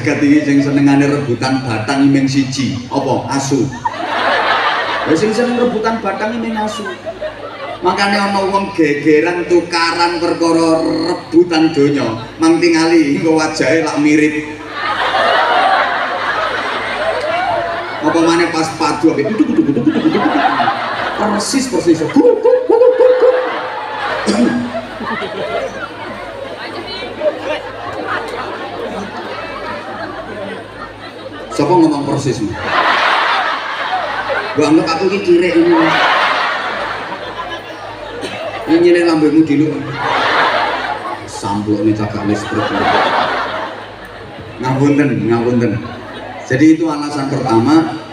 jagat iki sing senengane rebutan batang iming siji, apa? Asu. Wis sing seneng rebutan batang iming asu. Makane ana wong gegeran tukaran perkara rebutan donya, mang tingali engko wajahe lak mirip. Apa maneh pas padu ambek persis. Siapa ngomong persis? Gua anggap aku ini kirek ini. Ini nyilek lambemu dulu. Samplok nih cakap listrik. Ngapunten. Jadi itu alasan pertama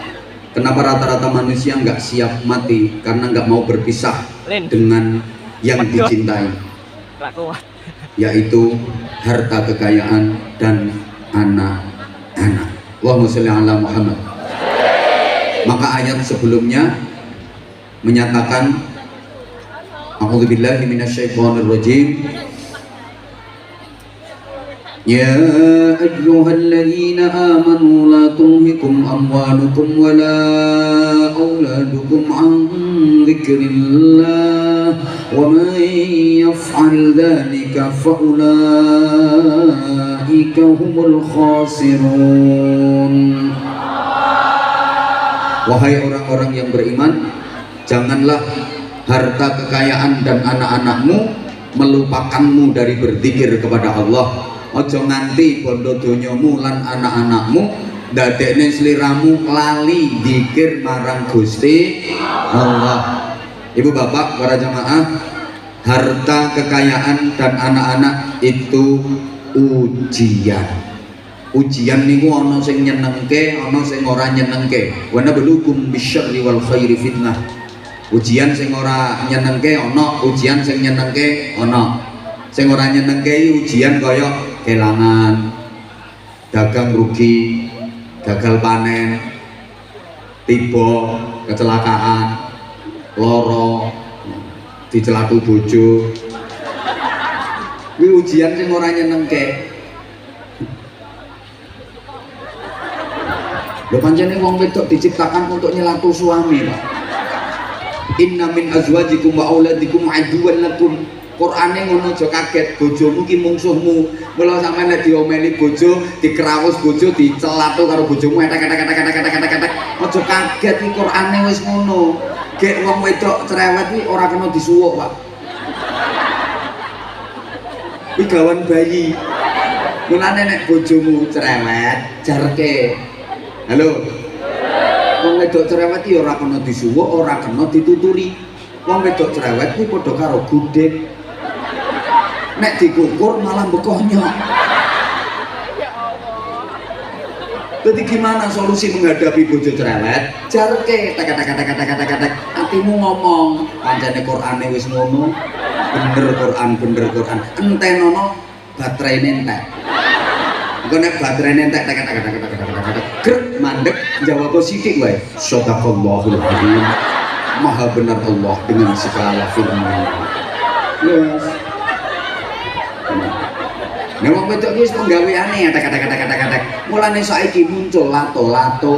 kenapa rata-rata manusia nggak siap mati karena nggak mau berpisah dengan yang dicintai, yaitu harta kekayaan dan anak-anak. Allahumma sholli ala Muhammad. Maka ayat sebelumnya menyatakan a'udzubillahi minasyaitonir rajim. Ya ayyuhalladzina amanu la tulhikum amwalukum wala auladukum an dzikrillah wa man yaf'al dzalika fa ulaika humul khasirun. Wahai orang-orang yang beriman, janganlah harta kekayaan dan anak-anakmu melupakanmu dari berzikir kepada Allah. Ojo nganti bondo donyamu lan anak-anakmu ndadekne sliramu lali zikir marang Gusti Allah. Ibu bapak para jamaah, harta kekayaan dan anak-anak itu ujian. Ujian niku ana sing nyenengke, ana sing ora nyenengke. Wa nabluukum bisyarri wal khairi fitnah. Ujian sing ora nyenengke ana, ujian sing nyenengke ana. Sing ora nyenengke ujian kaya kelangan, dagang rugi, gagal panen, tiba, kecelakaan, loro, dicelatu bojo. Kuwi ujian sing ora nyenengke. Lho pancene wong wedok diciptakan untuk nyelatu suami, Pak. Inna min azwajikum wa auladikum aduwwan lakum. Qur'ane ngono, aja kaget, bojomu ki mungsuhmu. Mula sampeyan nek diomeli bojo, dikerawus bojo, dicelatu karo bojomu etek. Aja kaget iki Qur'ane wis ngono. Gek wong wedok cerewet iki ora kena disuwuk, Pak. Iki gawan bayi. Mulane nek bojomu cerewet, jarke. Halo. Wong wedok cerewet iki ora kena disuwuk, ora kena dituturi. Wong wedok cerewet iki padha karo gudeg. Nek dikukur malah bekohnya. Jadi gimana solusi menghadapi bojo cerewet? Jarke tek. Atimu ngomong, pancene Qur'ane wis ngono. Bener Qur'an. Entenono baterainé entek. Engko nek baterainé entek tek. Grek mandek jawab sithik wae. Shadaqallahul adzim. Maha benar Allah dengan segala firman. Yes. Nek wong wedok iki wis penggaweane tek. Mulane saiki muncul lato-lato.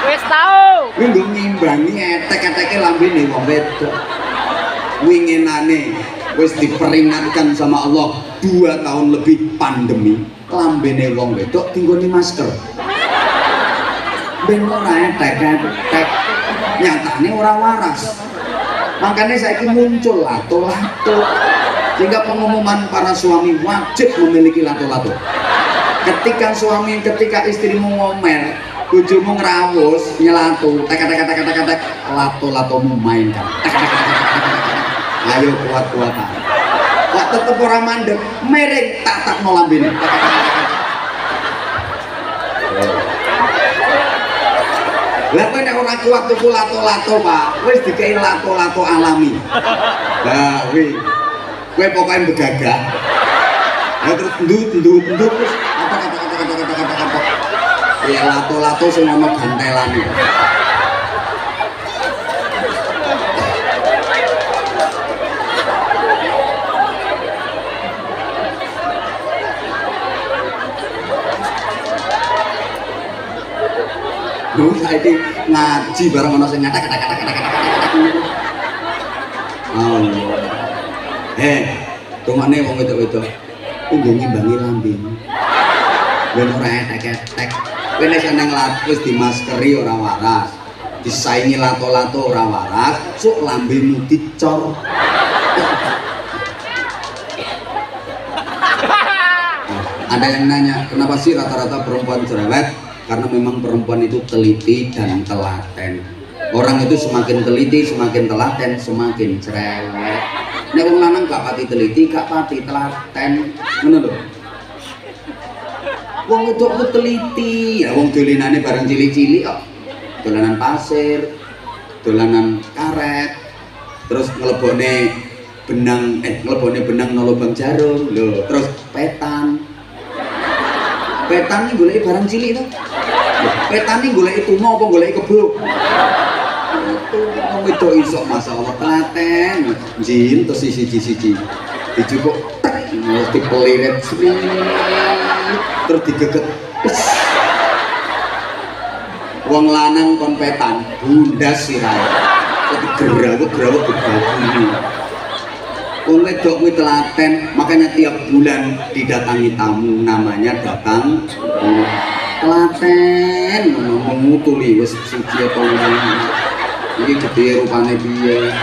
Wis tau. Kuwi nggo ngimbangi etek-eteke lambene wong wedok. Winginane wis diperingatkan sama Allah 2 tahun lebih pandemi, lambene wong wedok tinggoni masker. Ben ora etek. Nyatane ora waras. Makanya saiki muncul lato-lato. Sehingga pengumuman para suami wajib memiliki lato-lato. Ketika istrimu ngomel, bojomu ngrawus, nyelatu, tek, lato-latomu mainkan. Ayo kuat-kuatan. Kok tetep orang mandek, merek tak nolambin. Lah kowe nek ora kuat tuku lato-lato, Pak, wis dikei lato-lato alami. Lah kuwi kowe pokoke begagah. Lah terus ndut terus kata. Ya lato-lato sing ana gantelane. Wong saiki ngaji bareng ana sing ngatak. Allah. Tungane wong wedok-wedok. Nggo ngimbangi lambe. Ben ora etek-etek. Kowe nek seneng wis dimaskeri ora waras. Disaingi lato-lato ora waras, sok lambemu dicor. Ada yang nanya, kenapa sih rata-rata perempuan cerewet? Karena memang perempuan itu teliti dan telaten. Orang itu semakin teliti, semakin telaten, semakin cerewet. Nek wong lanang gak pati teliti, gak pati telaten. Ngono lho. Wong itu teliti, ya wong dolenane bareng cilik-cilik kok. Dolanan pasir, dolanan karet, terus ngelebone benang nang lubang jarum lho, terus petan ini goleki barang cilik to. Petan iki goleki tuna apa goleki kebo? Itu wong wedok iso masyaallah telaten, jin terus siji-siji. Dijupuk mesti pelirit terus digeget. Wong lanang kon petan, bundas sirahe. Dadi gerawek-gerawek gebaguni. Wong wedok kuwi telaten, makanya tiap bulan didatangi tamu namanya datang telaten, mengutuli wis suci apa ora. Iki gede rupane piye?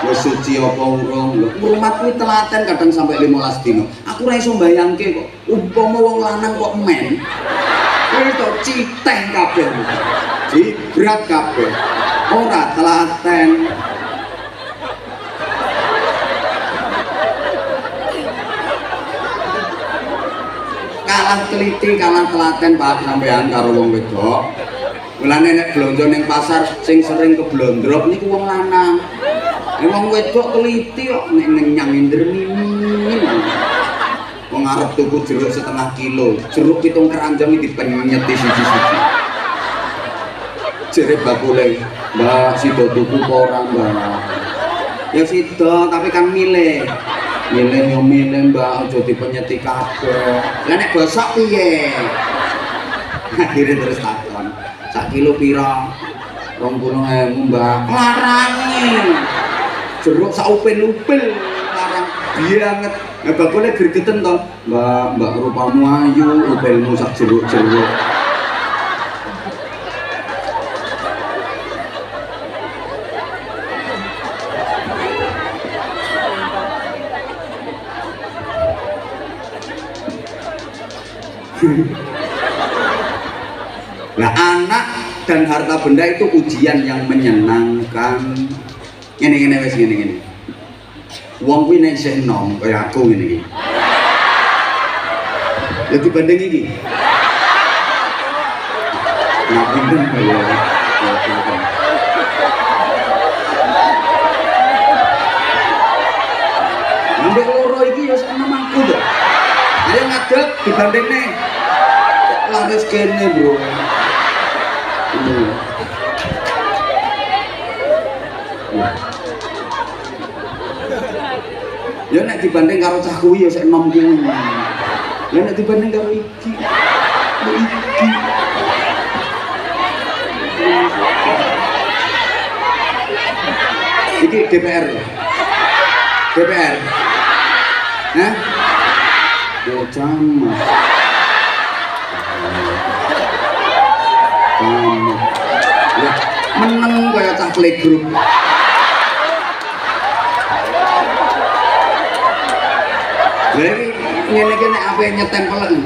Wis suci apa urung? Lho, rumah kuwi telaten kadang sampai 15 dino. Aku ora iso mbayangke kok, umpama wong lanang kok men. Itu citeh kabeh, jibrat kabeh, ora telaten. Kalah teliti, kalah telaten Pak sampean karo wong wedok. Mulane nek blonjo ning pasar sing sering keblondrok niku wong lanang. Nek wong wedok teliti kok nek nyang indremini. Wong arep tuku jeruk setengah kilo, jeruk 7 keranjang iki dipenyeti siji-siji. Jere bakule, Mbak sida tuku apa ora, Mbak? Ya sida, tapi kan milih. Milih yo milih, Mbak, aja dipenyeti kabeh. Lah nek bosok piye? Akhire terus takon. Sak kilo pira? 20.000, Mbak. Larangi. Jeruk sak upil-upil larang banget. Nah bakule gregeten to, Mbak rupamu ayu, upilmu sak jeruk-jeruk. Nah anak dan harta benda itu ujian yang menyenangkan. Ngene wis ngene. Wong kuwi nek isih enom kaya aku ngene iki. Lha dibanding iki. Nah, pinten kaya. Ambek loro iki ya sak enom aku to. Ayo ngadeg dibandingne. Laris kene, Bro. Ya nek dibanding karo cah kuwi ya sik enom kuwi. Ya nek dibanding karo iki. Iki DPR. DPR. Hah? Yo camat. Ya, meneng kaya cah playgroup. Lha iki ngene iki nek ape nyetempelen.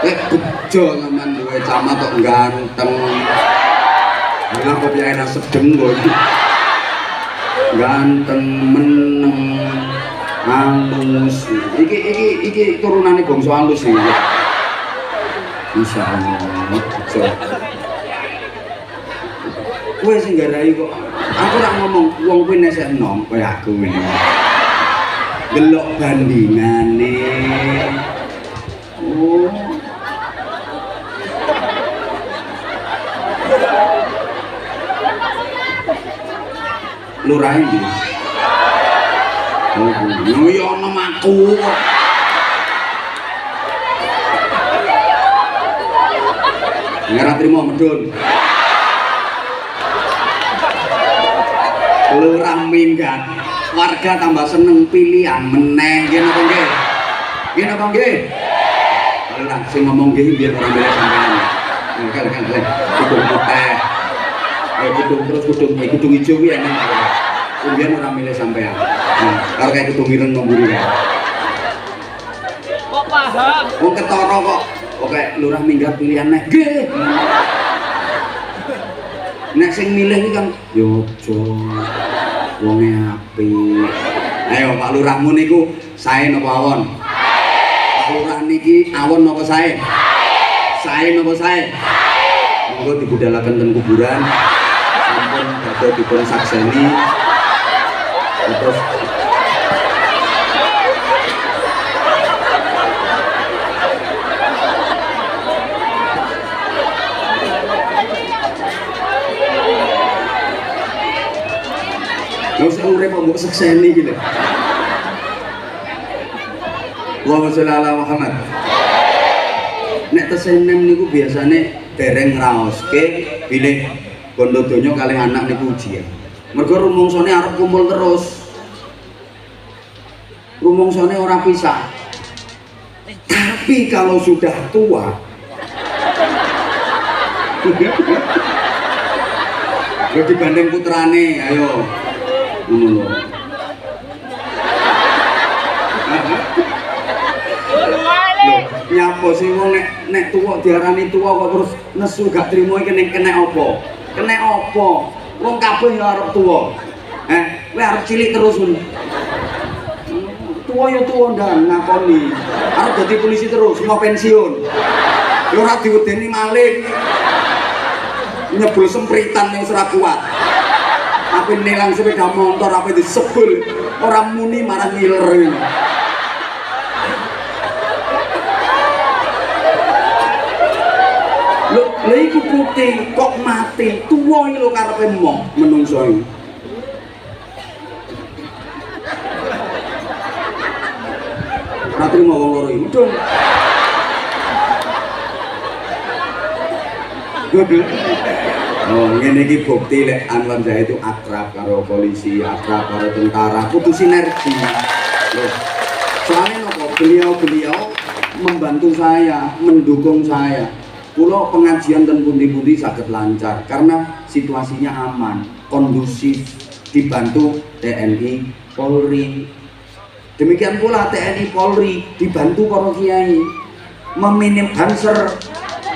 Bejo sampean duwe camat kok ganteng. Lha kok piye enak sedeng kok iki. Ganteng meneng halus. Iki turunane bangsa halus iki. Insyaallah bejo. Kowe sing garai kok. Aku ora ngomong wong kuwi nek sik enom kaya aku ngene. Delok bandingane. Oh. Lurahe iki. Oh, yo ana aku kok. Ngarep trimo medun. Lurah minggat. Warga tambah seneng pilihan meneh nggih napa nggih? Nggih napa nggih? Lurah sing ngomong nggih biar ora milih sampean. Kan kudung putih. Kudung terus kudung ijo kuwi enak. Biar ora milih sampean. Nah, karo kayak kudung ireng ngomburi kae. Kok paham? Wong ketara kok. Oke, lurah minggat pilihan neh. Nggih. Nek sing milih iki kan yo aja wonge apik. Ayo Pak Lurahmu niku sae napa awon? Pak Lurah niki awon napa sae? Sae napa sae? Monggo dibudalaken teng kuburan. Sampun badhe dipun sakseni. Terus nggak usah urip mbok sekseni iki lho. Allahumma sholli ala Muhammad. Nek tesenem niku biasane dereng ngraoske bilih bondo donya kalih anak niku ujian. Mergo rumongsane arep kumpul terus. Rumongsane ora pisah. Tapi kalau sudah tua yo dibanding putrane, ayo. Ngono lho. Nyapa sih wong nek tuwa diarani tuwa kok terus nesu gak trimo iki kenek apa? Kenek apa? Wong kabeh ya arep tuwa. Kowe arep cilik terus ngono. Tuwa ya tuwa ndan ngakoni. Arep dadi polisi terus mau pensiun. Ya ora diwedeni maling. Nyebul sempritan yang ora kuat. Tapi nilang sepeda motor apa disebul orang muni marah ngiler ini. Lho iku putih kok mati tuwa iki lho karepe mong menungso iki. Ora trimo wong loro iki mudhun. Oh, ngene iki bukti lek Anwar Zahid itu akrab karo polisi, akrab karo tentara, kudu sinergi. Loh. Soalnya nopo beliau membantu saya, mendukung saya. Kula pengajian dan pundi-pundi saged lancar karena situasinya aman, kondusif, dibantu TNI, Polri. Demikian pula TNI Polri dibantu para kiai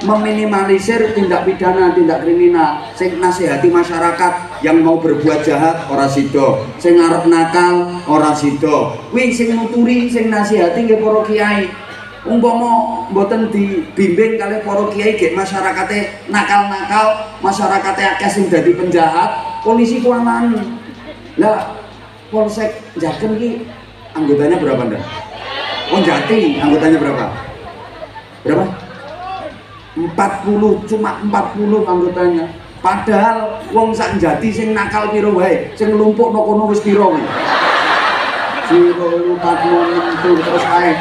meminimalisir tindak pidana, tindak kriminal. Sing nasihati masyarakat yang mau berbuat jahat ora sida, sing arep nakal ora sida. Kuwi sing nuturi, sing nasihati nggih para kiai. Umpama mboten dibimbing kalih para kiai nggih masyarakate nakal-nakal, masyarakate akeh sing dadi penjahat, polisi kualan. Lah Polsek Jaken iki anggotanya berapa ndak? Oh Jati anggotanya berapa? Berapa? 40, cuma 40 anggotanya. Padahal wong sak Jati sing nakal piro wae, sing nglumpukno kono wis piro kuwi. 0, 4, 6, terus ae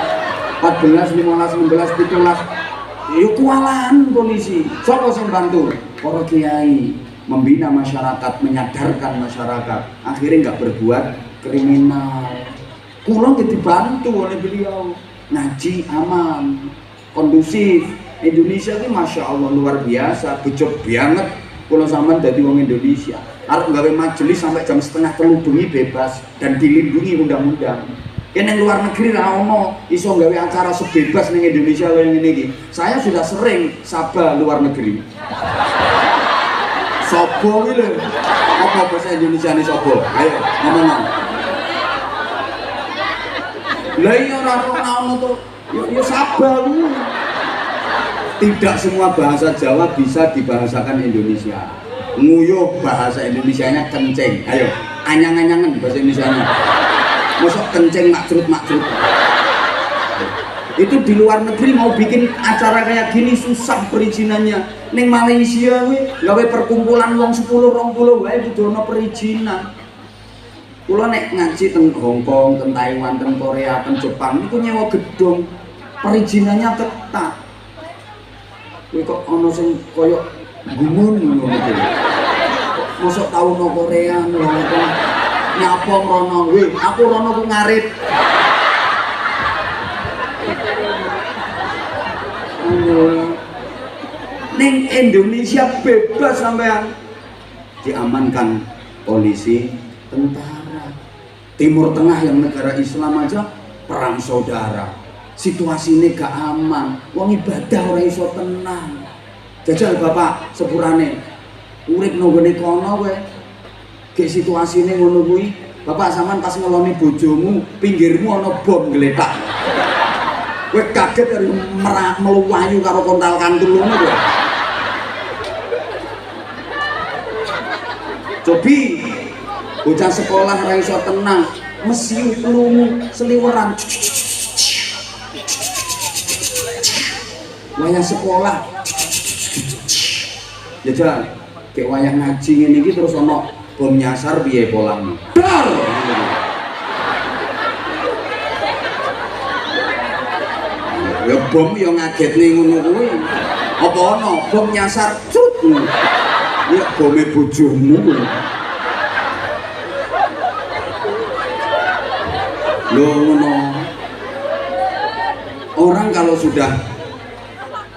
14, 15, 16, 17. Yo kualan polisi. Sapa sing bantu? Para kiai membina masyarakat, menyadarkan masyarakat. Akhirnya nggak berbuat kriminal. Kula dibantu oleh beliau. Ngaji aman, kondusif. Indonesia ini masya Allah luar biasa, becek banget. Kalau sampean dadi wong Indonesia, arep gawe majelis sampai jam 2:30 bengi bebas dan dilindungi undang-undang. Yang yang luar negeri ra ono iso gawe acara sebebas ning Indonesia kaya ngene iki. Saya sudah sering sabah luar negeri. Sobo iki lho. Apa bahasa Indonesia ini sobo? Ayo ngomong. Lah iya ora ono to. Ya sabah lu. Tidak semua bahasa Jawa bisa dibahasakan Indonesia. Nguyuh bahasa Indonesianya kenceng. Ayo, anyang-anyangan bahasa Indonesianya. Mosok kenceng makrut-makrut. Itu di luar negeri mau bikin acara kayak gini susah perizinannya. Ning Malaysia kuwi gawe perkumpulan wong 10 20 wae kudu ana perizinan. Kula nek ngaji teng Hong Kong, teng Taiwan, teng Korea, teng Jepang niku nyewa gedung. Perizinannya ketat. Kowe kok ana sing kaya gumun ngono iki. Mosok tau no Korea ngono. Nyapa rono, weh, aku rono ku ngarit. Ning Indonesia bebas sampean. Diamankan polisi, tentara. Timur Tengah yang negara Islam aja perang saudara. Situasi ini gak aman. Wong ibadah ora iso tenang. Jajal bapak sepurane. Urip nang gone kono kowe. Gek situasine ngono kuwi. Bapak sampean pas ngeloni bojomu, pinggirmu ana bom gletak. Kowe kaget karo meluwayu karo kontal kantul ngono kowe. Cobi bocah sekolah ra iso tenang, mesiu pelungu seliweran. Wayah sekolah. Jajal, kayak wayah ngaji ngene iki terus ana bom nyasar piye polane. Dar. Ya bom yo ngagetne ngono kuwi. Apa ana bom nyasar cut. Ya bome bojomu kuwi. Lho ngono. Orang kalau sudah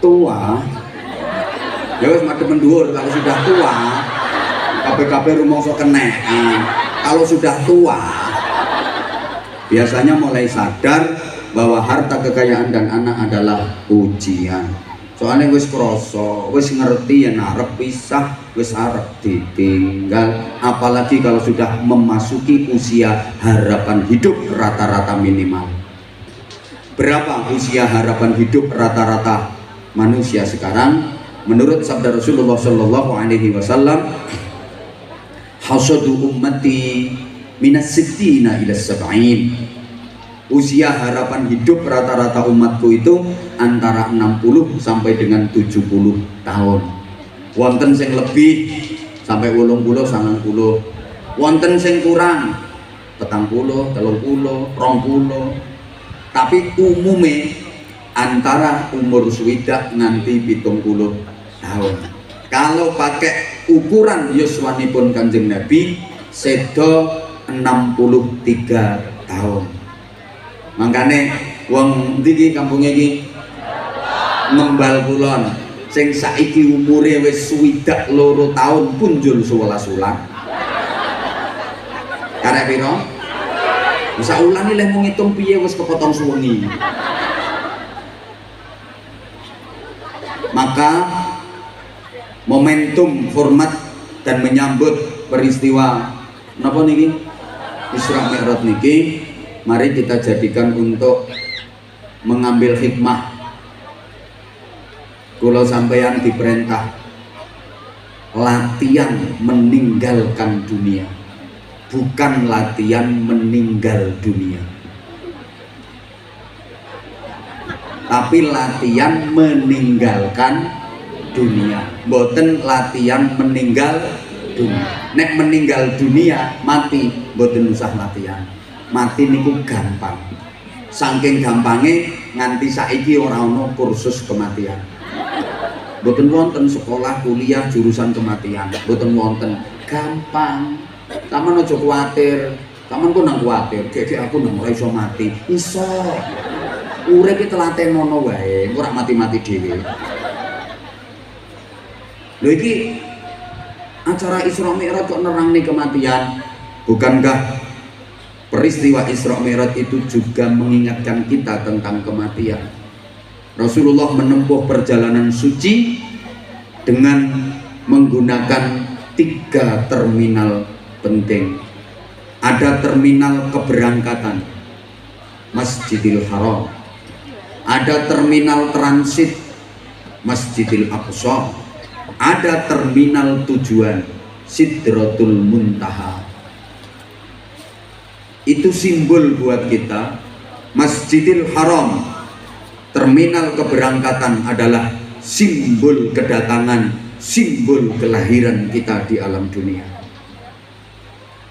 tua ya wis madhep mendhuwur, kalau sudah tua kabeh-kabeh rumangsa kenek. Kalau sudah tua biasanya mulai sadar bahwa harta kekayaan dan anak adalah ujian. Soalnya wis krasa, wis ngerti yen arep pisah, wis arep ditinggal. Apalagi kalau sudah memasuki usia harapan hidup rata-rata minimal. Berapa usia harapan hidup rata-rata manusia sekarang? Menurut sabda Rasulullah Shallallahu Alaihi Wasallam, hasadu ummati minas sittina ila sab'in. Usia harapan hidup rata-rata umatku itu antara 60 sampai dengan 70 tahun. Wonten sing lebih sampai 80, 90. Wonten sing kurang 40, 30, 20. Tapi umumnya antara umur swidak nganti 70 tahun. Kalau pakai ukuran yuswanipun Kanjeng Nabi sedo 63 tahun. Makanya wong ndi kampungnya iki Ngembal Kulon sing saiki umure wis swidak loro tahun punjul 11 wulan. Karek piro? Bisa ulang nih mau ngitung piye wis kepotong suwengi. Maka momentum hormat dan menyambut peristiwa napa niki Isra Mi'raj niki mari kita jadikan untuk mengambil hikmah. Kula sampeyan diperintah latihan meninggalkan dunia, bukan latihan meninggal dunia, tapi latihan meninggalkan dunia, boten latihan meninggal dunia. Nek meninggal dunia mati, boten usah latihan. Mati niku gampang, saking gampangnya nganti saiki ora ono kursus kematian. Boten wonten sekolah kuliah jurusan kematian, boten wonten, gampang. Taman aja kuwatir, taman ku nang kuwatir, gek aku nang ora iso mati. Iso. Urip iki telaten ngono wae, ora mati-mati dhewe. Lho iki acara Isra Mi'raj kok nerangni kematian. Bukankah peristiwa Isra Mi'raj itu juga mengingatkan kita tentang kematian? Rasulullah menempuh perjalanan suci dengan menggunakan 3 terminal penting. Ada terminal keberangkatan Masjidil Haram, ada terminal transit Masjidil Aqsa, ada terminal tujuan Sidratul Muntaha. Itu simbol buat kita. Masjidil Haram, terminal keberangkatan adalah simbol kedatangan, simbol kelahiran kita di alam dunia.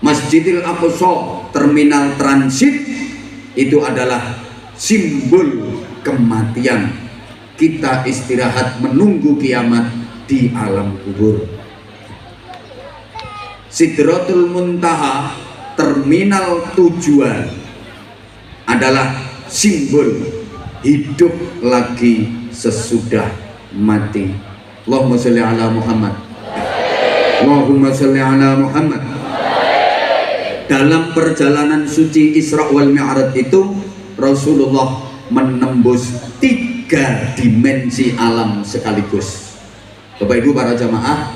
Masjidil Aqsa, terminal transit, itu adalah simbol kematian kita istirahat menunggu kiamat di alam kubur. Sidratul Muntaha, terminal tujuan, adalah simbol hidup lagi sesudah mati. Allahumma sholli ala Muhammad. Allahumma sholli ala Muhammad. Dalam perjalanan suci Isra wal Mi'raj itu Rasulullah menembus 3 dimensi alam sekaligus. Bapak Ibu para jamaah,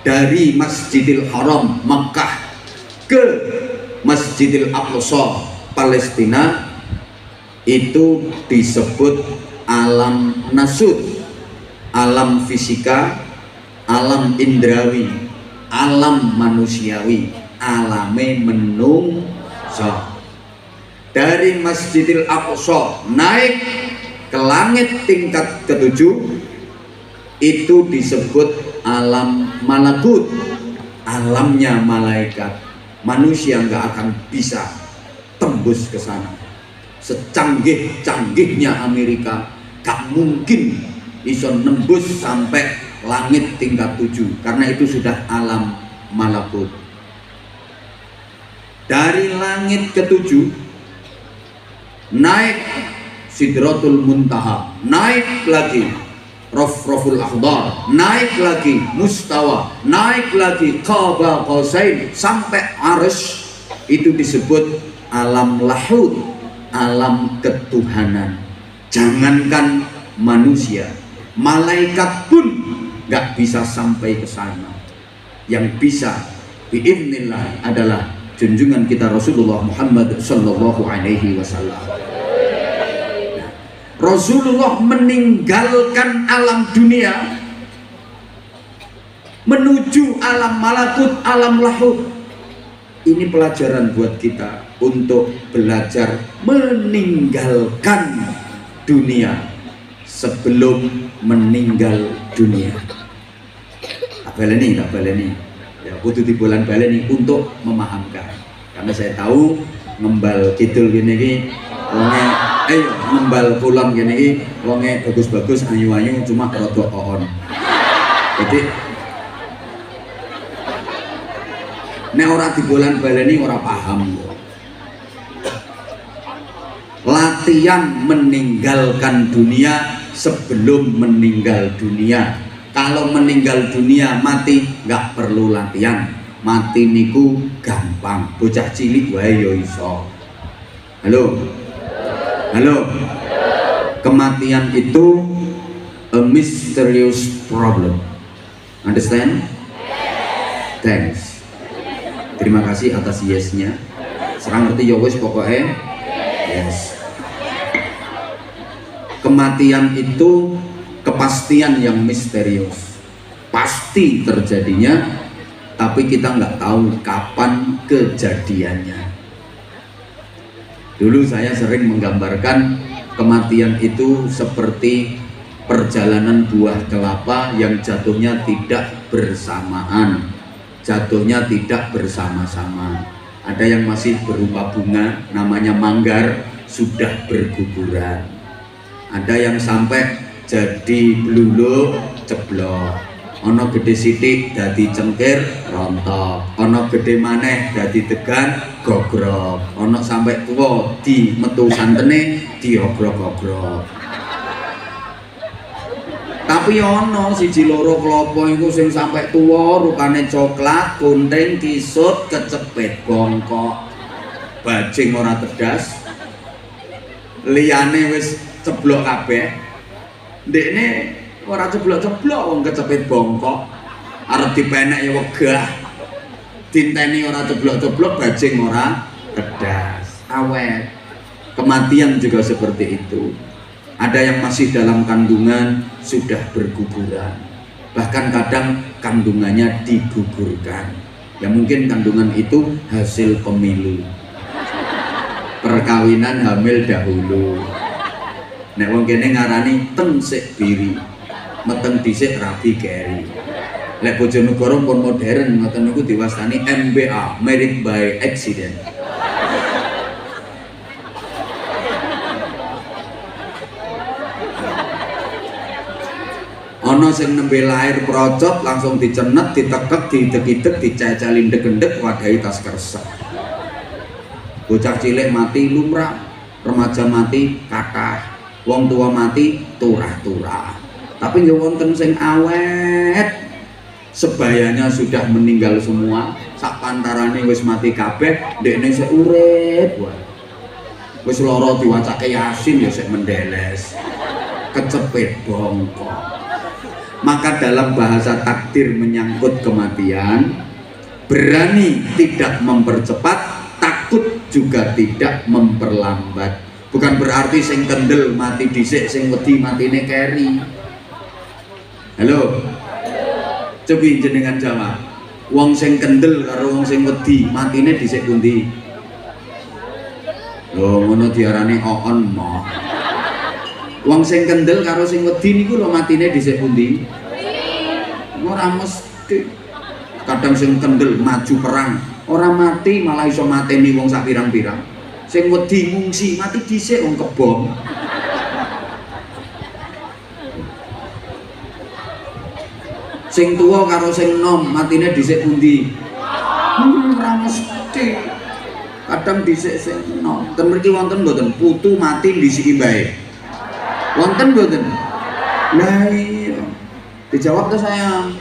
dari Masjidil Haram Makkah ke Masjidil Aqsa Palestina itu disebut alam nasud, alam fisika, alam indrawi, alam manusiawi, alame menungso. Dari Masjidil Aqsa naik ke langit tingkat ke-7 itu disebut alam malakut, alamnya malaikat. Manusia nggak akan bisa tembus ke sana. Secanggih-canggihnya Amerika gak mungkin bisa nembus sampai langit tingkat 7 karena itu sudah alam malakut. Dari langit ke-7 naik Sidratul Muntaha, naik lagi Rafraful Akhdar, naik lagi Mustawa, naik lagi Qaba Qausain sampai Arsy, itu disebut alam lahud, alam ketuhanan. Jangankan manusia, malaikat pun gak bisa sampai ke sana. Yang bisa biidznillah adalah junjungan kita Rasulullah Muhammad sallallahu alaihi wasallam. Rasulullah meninggalkan alam dunia menuju alam malakut, alam lahud. Ini pelajaran buat kita untuk belajar meninggalkan dunia sebelum meninggal dunia. Tak baleni. Ya, kudu di bulan baleni untuk memahamkan. Karena saya tahu ngembal kidul gini iki wonge ngembal kulon gini iki wonge bagus-bagus ayu-ayu cuma rada ohon. Jadi nek ora di bulan baleni ora paham. Latihan meninggalkan dunia sebelum meninggal dunia. Kalau meninggal dunia mati nggak perlu latihan, mati niku gampang, bocah cilik wae yo iso. Halo, kematian itu a mysterious problem, understand? Thanks, terima kasih atas yesnya. Serang ngerti ya wis pokoknya yes. Kematian itu kepastian yang misterius, pasti terjadinya, tapi kita nggak tahu kapan kejadiannya. Dulu saya sering menggambarkan kematian itu seperti perjalanan buah kelapa yang jatuhnya tidak bersamaan, jatuhnya tidak bersama-sama. Ada yang masih berupa bunga, namanya manggar, sudah berguguran. Ada yang sampai jadi bluluk ceblok, ono gede sithik dadi cengkir rontok, ono gede maneh dadi degan gogrok, ono sampai tua di metu santene diogrok-ogrok. Tapi ono siji loro klopo iku sing sampai tua rupane coklat, kunting, kisut, kecepet bongkok, bajing ora tedas, liyane wis ceblok kabeh. Ndekne ora ceblok-ceblok wong kecepet bongkok, arep dipenek ya wegah. Dinteni ora ceblok-ceblok, bajing ora tedas, awet. Kematian juga seperti itu. Ada yang masih dalam kandungan sudah berguguran, bahkan kadang kandungannya digugurkan. Ya mungkin kandungan itu hasil pemilu, perkawinan hamil dahulu. Nek wong kene ngarani teng sik biri, meteng dhisik rabi keri. Lek Bojonegoro pun modern ngoten niku diwastani MBA, married by accident. Ana sing nembe lahir procot langsung dicenet, ditekek, didek-idek, diceceli ndek-ndek wadahi tas kresek. Bocah cilik mati lumrah, remaja mati kathah, wong tua mati turah-turah. Tapi nggih wonten sing awet, sebayanya sudah meninggal semua, sak pantarane wis mati kabeh, ndekne sik urip wae. Wis lara diwacake Yasin ya sik mendeles. Kecepet bongkok. Maka dalam bahasa takdir menyangkut kematian, berani tidak mempercepat, takut juga tidak memperlambat. Bukan berarti sing kendel mati dhisik, sing wedi matine keri. Halo. Coba jenengan jawab. Wong sing kendel karo wong sing wedi matine dhisik pundi? Lho ngono diarani oon moh. Wong sing kendel karo sing wedi niku lho matine dhisik pundi? Ora mesti. Kadang sing kendel maju perang, ora mati malah iso mateni wong sak pirang-pirang. Sing wedi ngungsi mati dhisik wong kebom. Sing tuwa karo sing nom matine dhisik pundi? Ora mesti. Kadang dhisik sing nom. Ten mriki wonten mboten putu mati dhisiki bae? Wonten mboten? Lah iya. Dijawab tuh sayang.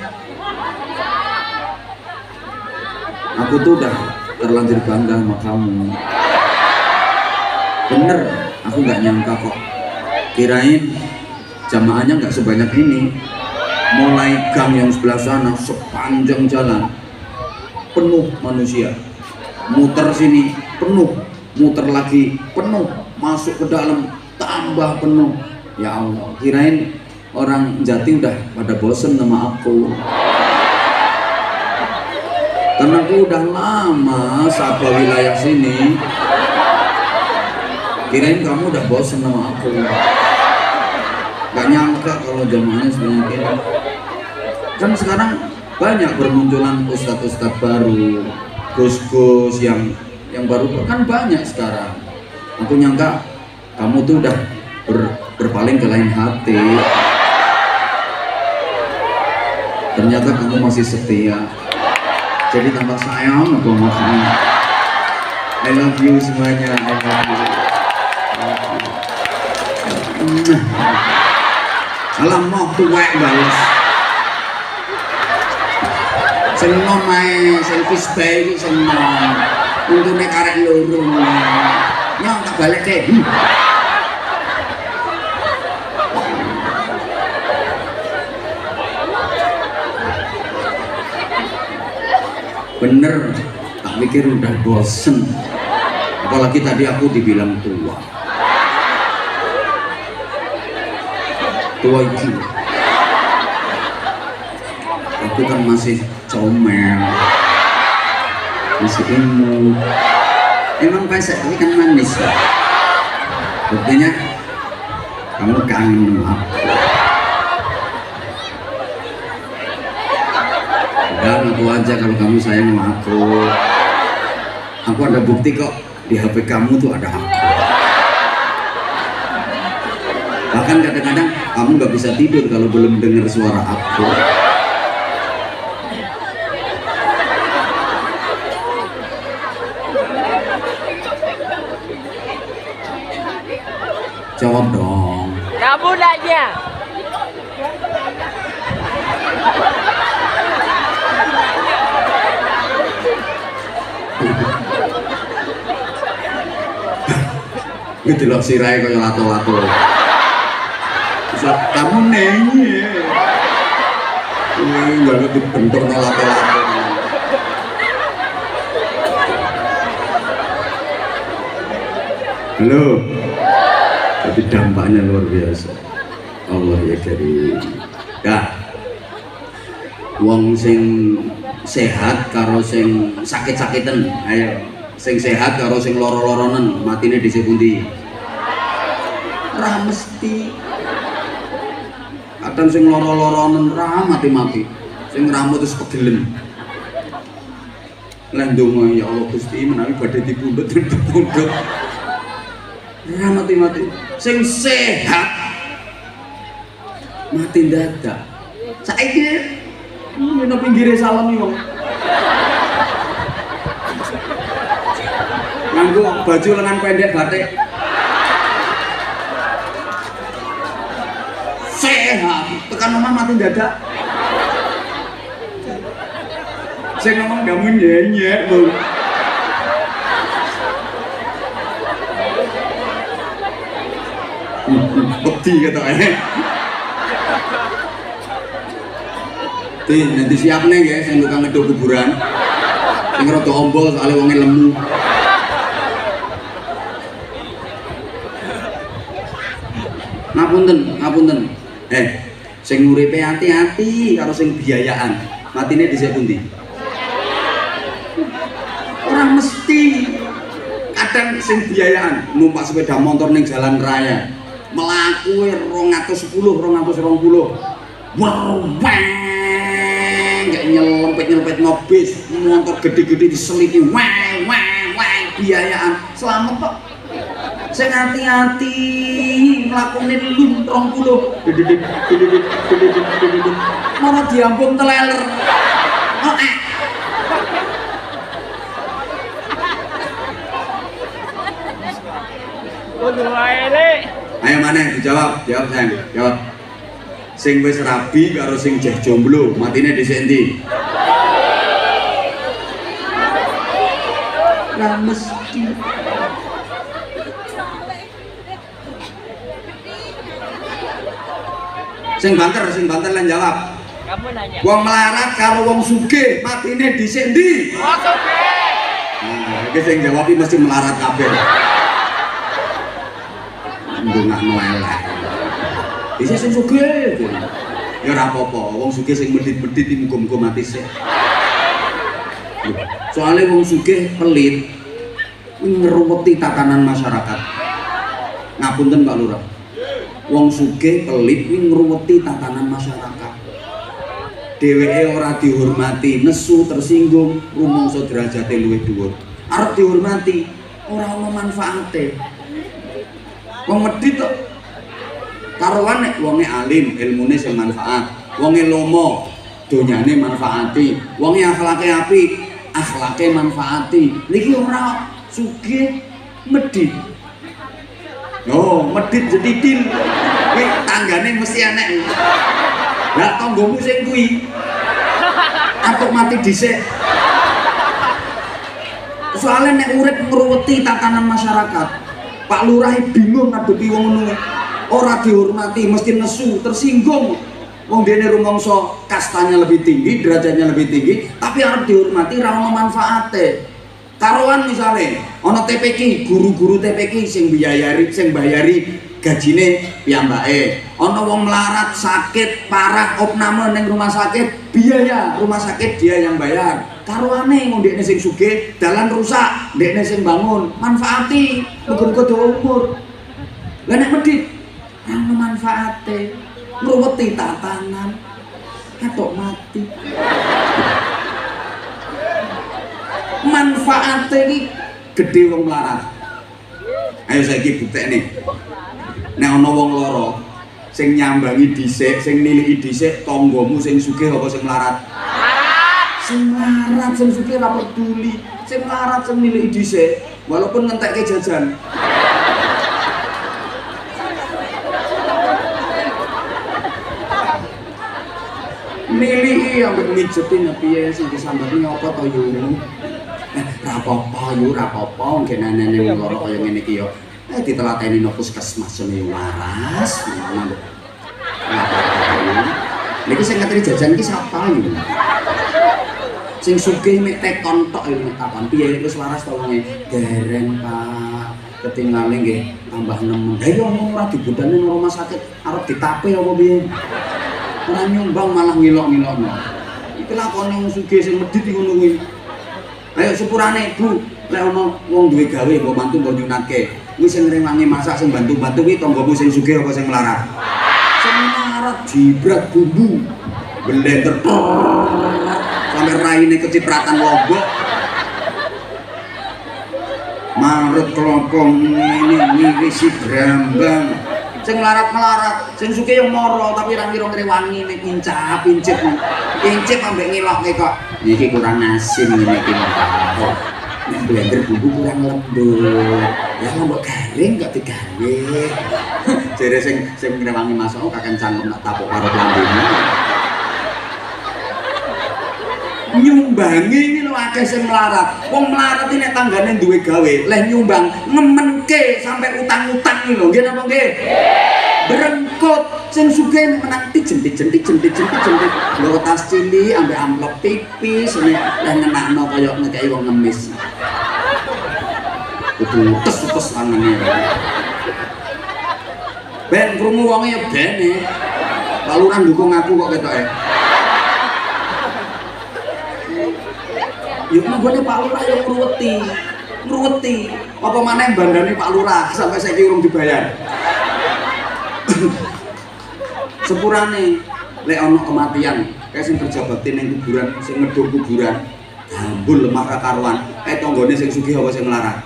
Aku tuh udah terlanjur bangga sama kamu. Bener, aku nggak nyangka kok. Kirain jamaahnya nggak sebanyak ini. Mulai gang yang sebelah sana sepanjang jalan penuh manusia. Muter sini penuh, muter lagi penuh, masuk ke dalam tambah penuh. Ya Allah, kirain orang Jati udah pada bosen sama aku, karena aku udah lama sapa wilayah sini. Kirain kamu udah bosen sama aku. Gak nyangka kalau jamaahnya sebanyak ini. Kan sekarang banyak bermunculan ustadz-ustadz baru, gus-gus yang baru kan banyak sekarang. Aku nyangka kamu tuh udah berpaling ke lain hati. Ternyata kamu masih setia, jadi tambah sayang aku sama kamu. I love you semuanya, I love you. Alam mau tuwek bales. Sing nom ae, sing fisbay iki sing nom. Untune karek loro. Nyong tak balekke. Bener, tak pikir udah bosen. Apalagi tadi aku dibilang tua. Tua iki. Aku kan masih comel, masih imut. Emang pesek tapi kan manis. Buktinya kamu kangen sama aku. Udah ngaku aja kalau kamu sayang sama aku. Aku ada bukti kok, di HP kamu tuh ada aku. Bahkan kadang-kadang kamu nggak bisa tidur kalau belum dengar suara aku. Jawab dong. Kamu nanya. Gitu loh sirai kaya lato-lato. Kamu nengi. Enggak ngerti bentuk lato-lato. Halo. Tapi dampaknya luar biasa. Allah ya karim. Dah. Wong sing sehat karo sing sakit-sakitan, ayo. Sing sehat karo sing loro-loronen, matine dhisik pundi? Ora mesti. Kadang sing loro-loronen ra mati-mati. Sing rambut terus pegelen. Lan ndonga ya Allah Gusti menawi badhe dipundhut dipundhut. Ra mati-mati. Sing sehat mati dadak. Saiki nang pinggire salon iki wong. Nganggo baju lengan pendek batik. Sehat, tekan omah mati dadak. Sing ngomong kamu nyenyek, Bu. Bukti katanya. Nanti siap nih ya, saya tukang ngeduk kuburan. Sing rada ombol soalnya wonge lemu. Ngapunten. Sing nguripe hati-hati karo sing biayaan. Matine dhisik pundi? Orang mesti. Kadang sing biayaan numpak sepeda motor ning jalan raya. Melaku 210, 220. Kayak nyelempet ngobis, motor gede-gede diseliti, biayaan. Selamat kok. Sing hati-hati mlakune 20. Mana diambung teleler. Ayo mana dijawab, sayang, jawab. Sing wis rabi karo sing jeh jomblo, matine dhisik endi? Lah mesti. Sing banter lan jawab. Kamu nanya. Wong melarat karo wong sugih, matine dhisik endi? Wong sugih. Nah, iki sing jawab iki mesti melarat kabeh. Ndongakno elek. Dhisik sing sugih. Ya ora apa-apa, wong sugih sing medhit-medhit iki muga-muga mati sik. Soale wong sugih pelit ngruweti tatanan masyarakat. Ngapunten Pak Lurah. Wong sugih pelit ngruweti tatanan masyarakat. Dheweke ora dihormati, nesu, tersinggung, rumangsa derajate luwih dhuwur. Arep dihormati, ora ana manfaate. Wong medhit kok karoan nek wonge alim, ilmune sing manfaat. Wonge lomo, donyane manfaati. Wonge akhlake apik, akhlake manfaati. Niki ora sugih medhit. Oh, medhit jeditil. Kuwi tanggane mesti enek. Lah tanggomu sing kuwi. Apuk mati dhisik. Soale nek urip ngruweti tatanan masyarakat. Pak Lurah bingung ngadepi wong ngono. Ora dihormati, mesti nesu, tersinggung. Wong dene rumangsa kastanya lebih tinggi, derajatnya lebih tinggi, tapi arep dihormati ra ono manfaate. Karoan misale ana TPQ, guru-guru TPQ sing bayari gajine piyambake. Ana wong melarat sakit parah opname ning rumah sakit, biaya rumah sakit dia yang bayar. Karoane wong dekne sing sugih, dalan rusak, dekne sing bangun, manfaati muga-muga dawa umur. Lah nek medhit ana manfaate, ngruweti tatanan, ketok mati. Manfaate iki gedhe wong melarat. Ayo saiki buktekne. Nek ana wong lara sing nyambangi dhisik, sing niliki dhisik, tanggamu sing sugih apa sing melarat? Sing melarat, sing sugih ora peduli. Sing melarat sing niliki dhisik, walaupun ngentekke jajan. Niliki ambek mijetin piye sing disambati apa to yo. Ra apa-apa yo, ra apa-apa genane wong lara kaya ngene iki yo. Ditelateni nang puskesmas jane waras. Niki sing ngateri jajan iki sapa yo? Sing sugih mek tekon tok iki kapan piye wis waras to wonge? Dereng Pak. Ketingale nggih tambah nemu. Lah yo ora dibudani nang rumah sakit arep ditape apa piye? Ora nyumbang malah ngilok-ngilokno. Iki lakone wong sugih sing medhit iki ngono kuwi. Ayo sepurane Bu, lek ana wong duwe gawe mbok mantu mbok nyunatke. Kuwi sing ngrewangi masak sing bantu-bantu kuwi tanggamu sing sugih apa sing melarat? Sing melarat jibrat bumbu. Blender sampai raine kecipratan lombok. Marut kelopong ini ngirisi brambang. Sing melarat-melarat, sing sugih yang moro tapi ra ngira ngrewangi nek pincap, pincip. Pincip ambek ngelokke kok. Iki kurang asin ngene iki. Nek blender bumbu kurang lembut. Ya mbok garing kok digawe. Jere sing ngrewangi masuk kakek cangkem tak tapuk karo lambene. Nyumbangi iki lho akeh sing melarat. Wong melarat iki nek tanggane duwe gawe, leh nyumbang ngemenke sampai utang-utang iki lho. Nggih napa nggih? Berengkot sing sugih menang jentik nggawa tas cilik ambek amplop tipis nek leh ngenakno kaya ngekeki wong ngemis. Kudu tes-tes tangane. Ben krungu wonge ya bene. Pak Lurah ndukung aku kok ketoke. Yuk nggone Pak Lurah yang ngruweti. Apa maneh bandane Pak Lurah sampai saiki urung dibayar. Sepurane lek ana kematian, kae sing kerja bakti ning kuburan, sing ngeduk kuburan, gambul lemah ra karuan. Tanggane sing sugih apa sing melarat?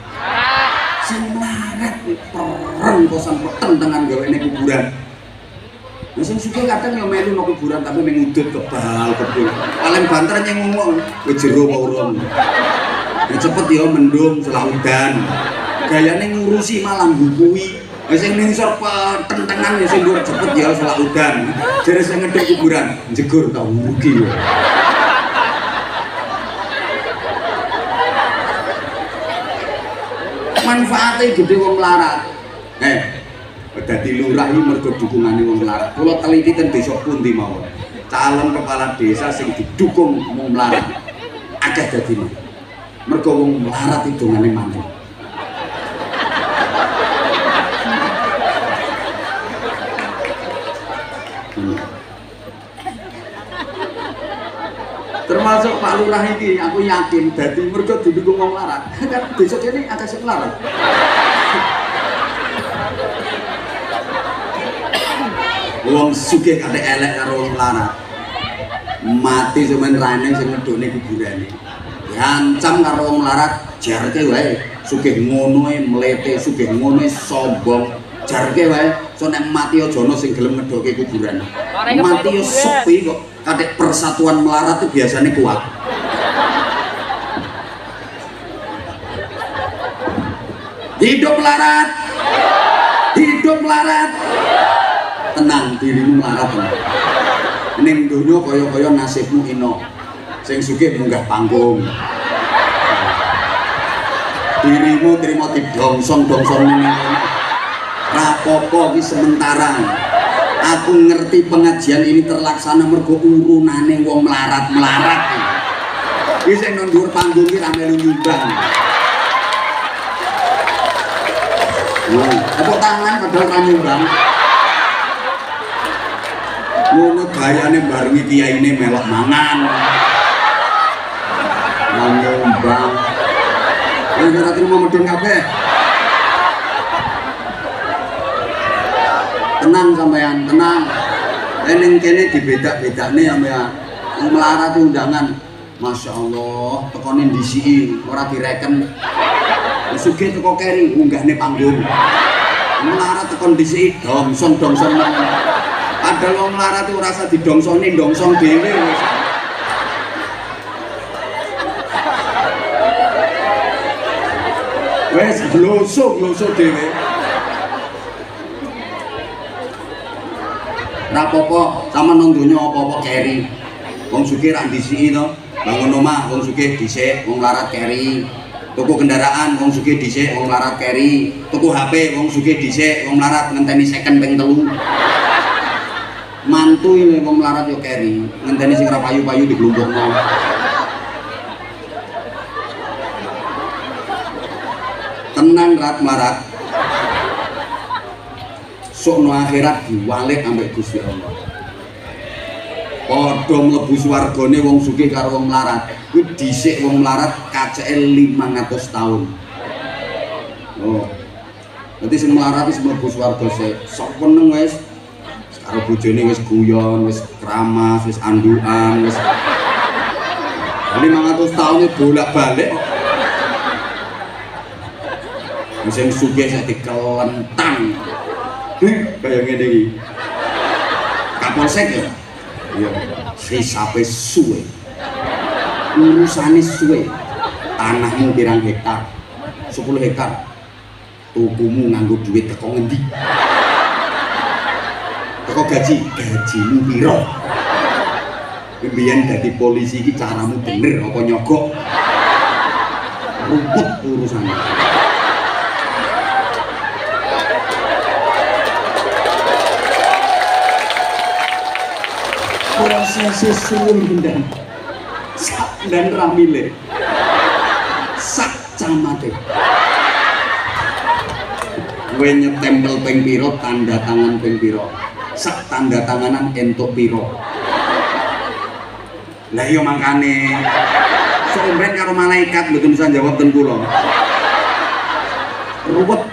Sing melarat pereng kosan petentengan gawene kuburan. Nah sing sugih kadang yo melu nang kuburan tapi mengudut kebal. Paling banter nyengungok wis jero apa urung. Ya cepet yo mendung selah udan. Gayane ngurusi malah ngukui. Wis sing ning isor petentengan ya sing dhuwur cepet ya selah udan. Jare sing ngeduk kuburan jegur tak rugi yo. Manfaatnya gede wong melarat. Dadi lurah iki mergo dukungane wong melarat. Kula teliti ten desa pundi mawon. Calon kepala desa sing didukung wong melarat akeh dadine. Mergo wong melarat idungane maneh. Termasuk Pak Lurah iki aku yakin dadi mergo didukung wong melarat. Kan desa kene akeh sing melarat. Wong sugih kate elek karo wong melarat. Mati semen rane sing ngedukne kuburane. Diancam karo wong melarat, jarke wae sugih ngono e mlete, sugih ngono e sombong. Jarke wae so nek mati aja ana sing gelem ngedhukke kuburan. Mati yo sepi kok. Kadek persatuan melarat itu biasanya kuat. Hidup melarat. Hidup melarat. Tenang dirimu melarat tenang. Ning donya kaya-kaya nasibmu ino. Sing sugih munggah panggung. Dirimu terima didongsong-dongsong ning rapopo iki sementara. Aku ngerti pengajian ini terlaksana mergo urunane wong melarat-melarat. Iki sing nang dhuwur panggung iki ra melu nyumbang. Tepuk tangan padahal ra nyumbang. Ngono gayane barengi kiyaine melok mangan. Nyumbang. Ora terima medun kabeh. Tenang sampean, tenang. Ning kene dibedak-bedakne sampean. Wong melarat undangan. Masya Allah, tekone ndisiki ora direken. Sugih teko keri unggahne panggung. Melarat tekon ndisiki dongsong-dongsong. Padahal wong melarat ora usah didongsoni, dongsong dhewe wis. Wes gloso dhewe. Rapopo sama nang donya apa-apa keri. Wong sugih ra ndisiki to. Bangun omah wong sugih dhisik, wong larat keri. Tuku kendaraan wong sugih dhisik, wong larat keri. Tuku HP wong sugih dhisik, wong larat ngenteni second ping 3. Mantu ini wong melarat yo keri, ngenteni sing ra payu-payu diglumpukno. Tenang rat marat. Sok no akhirat diwalik ambek Gusti Allah. Padha mlebu swargane wong sugih karo wong melarat. Kuwi dhisik wong melarat kaceke 500 tahun. Oh. Dadi sing melarat wis mlebu swarga sik. Sok peneng wis karo bojone wis guyon, wis keramas, wis andukan, wis 500 tahun bolak-balik kok. Sing sugih sak dikelentang. Kayak ngene iki. Kapolsek ya. Iya. Hisabe suwe. Urusane suwe. Tanahmu pirang hektar? 10 hektar. Tukumu nganggo duit teko ngendi? Teko gajimu piro? Mbiyen dadi polisi iki caramu bener apa nyogok? Rumput urusannya. Prosesnya suwe bendan. Sak dan ramile. Sak camate. Kowe nyetempel ping piro, tanda tangan ping piro. Sak tanda tanganan entuk piro. Lah iya mangkane somben karo malaikat mboten bisa jawab ten kula. Ruwet.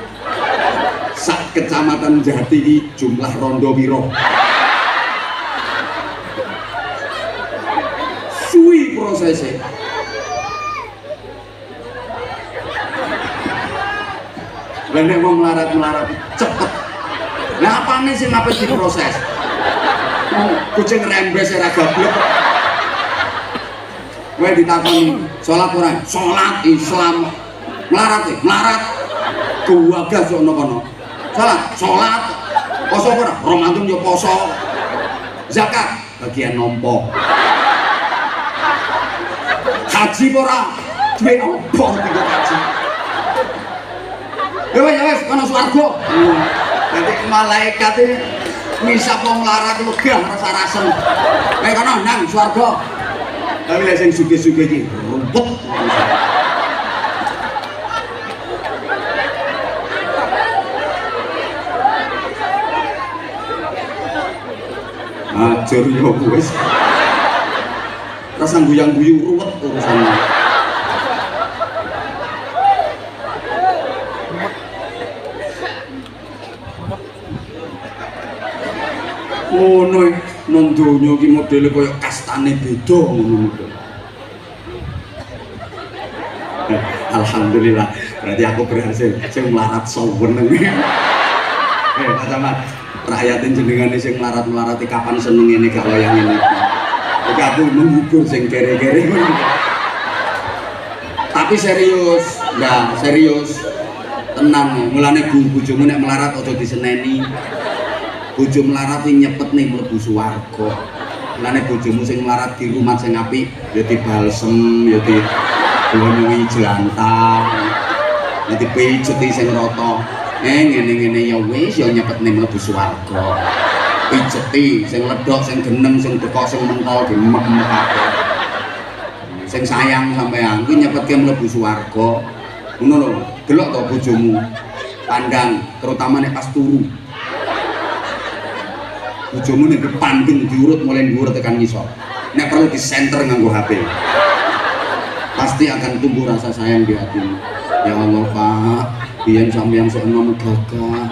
Sak kecamatan Jati iki jumlah rondo piro. Suwi prosesnya. Lah nek wong melarat cepet. Lah apane sing ngapet diproses? Kucing rembes ora gablek. Kowe ditakoni salat ora? Salat Islam. Melarat. Kuwagas ono kono. Salat. Poso ora? Ramadan yo poso. Zakat bagian nompo. Haji ora? Duwe opo tiga haji? Ya wes kono swarga. Nanti malaikat iki ngisap wong melarat lega rasa-rasen. Kayak kono nang swarga. Tapi lek sing sugih-sugih iki rumput. Ajur yo wis. Rasa guyang-guyu ruwet urusannya. Ngono nang donya iki modele kaya kastane beda ngono. Alhamdulillah, berarti aku berhasil sing melarat saweneng. Pak Camat, rakyatin jenengane sing melarat-melarat kapan seneng ngene gak wayang ngene. Iki aku menghibur sing kere-kere ngono. Tapi serius, enggak serius. Tenang, mulane bojomu nek melarat aja diseneni. Bojo melarat iki nyepet nih mlebu swarga. Mulane bojomu sing melarat di rumah sing apik ya dibalsem, ya diblonyohi jelantah. Ya dipijeti sing rata. Ngene-ngene ya wis ya nyepet nih mlebu swarga. Pijeti sing ledok, sing geneng, sing teko, sing mentol gemek-gemek kabeh. Sing sayang sampean kuwi nyepetke mlebu swarga. Ngono lho, delok to bojomu. Pandang terutama nek pas turu. Bojomu nek dipandung diurut mulai dhuwur tekan ngisor. Nek perlu disenter nganggo HP. Pasti akan tumbuh rasa sayang di hatimu. Ya Allah Pak, biyen sampeyan sok enom gagah.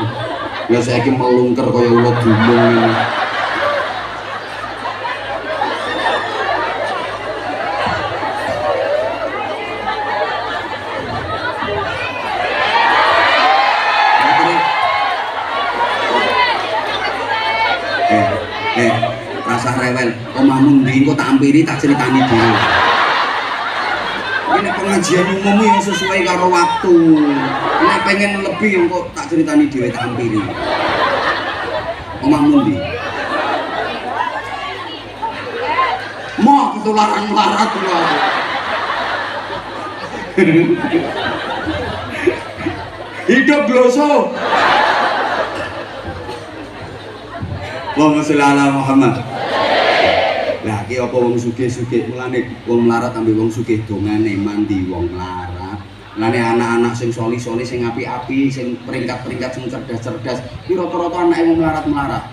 Ya saiki melungker kaya ulo dumung ini. Rasa rewel, omahmu ndi engko tak ampiri tak critani dhewe. Ini pengajian umum yang sesuai karo waktu. Ini pengen lebih engko tak critani dhewe tak ampiri. Omahmu ndi? Mau ketularan melarat kula. Hidup bloso. Allahumma sholli ala Muhammad. Lah iki apa wong sugih-sugih mulane wong melarat ambil wong sugih dongane mandi wong melarat. Mulane anak-anak sing soli-soli sing api-api sing peringkat-peringkat sing cerdas-cerdas iki rata-rata anake wong melarat-melarat.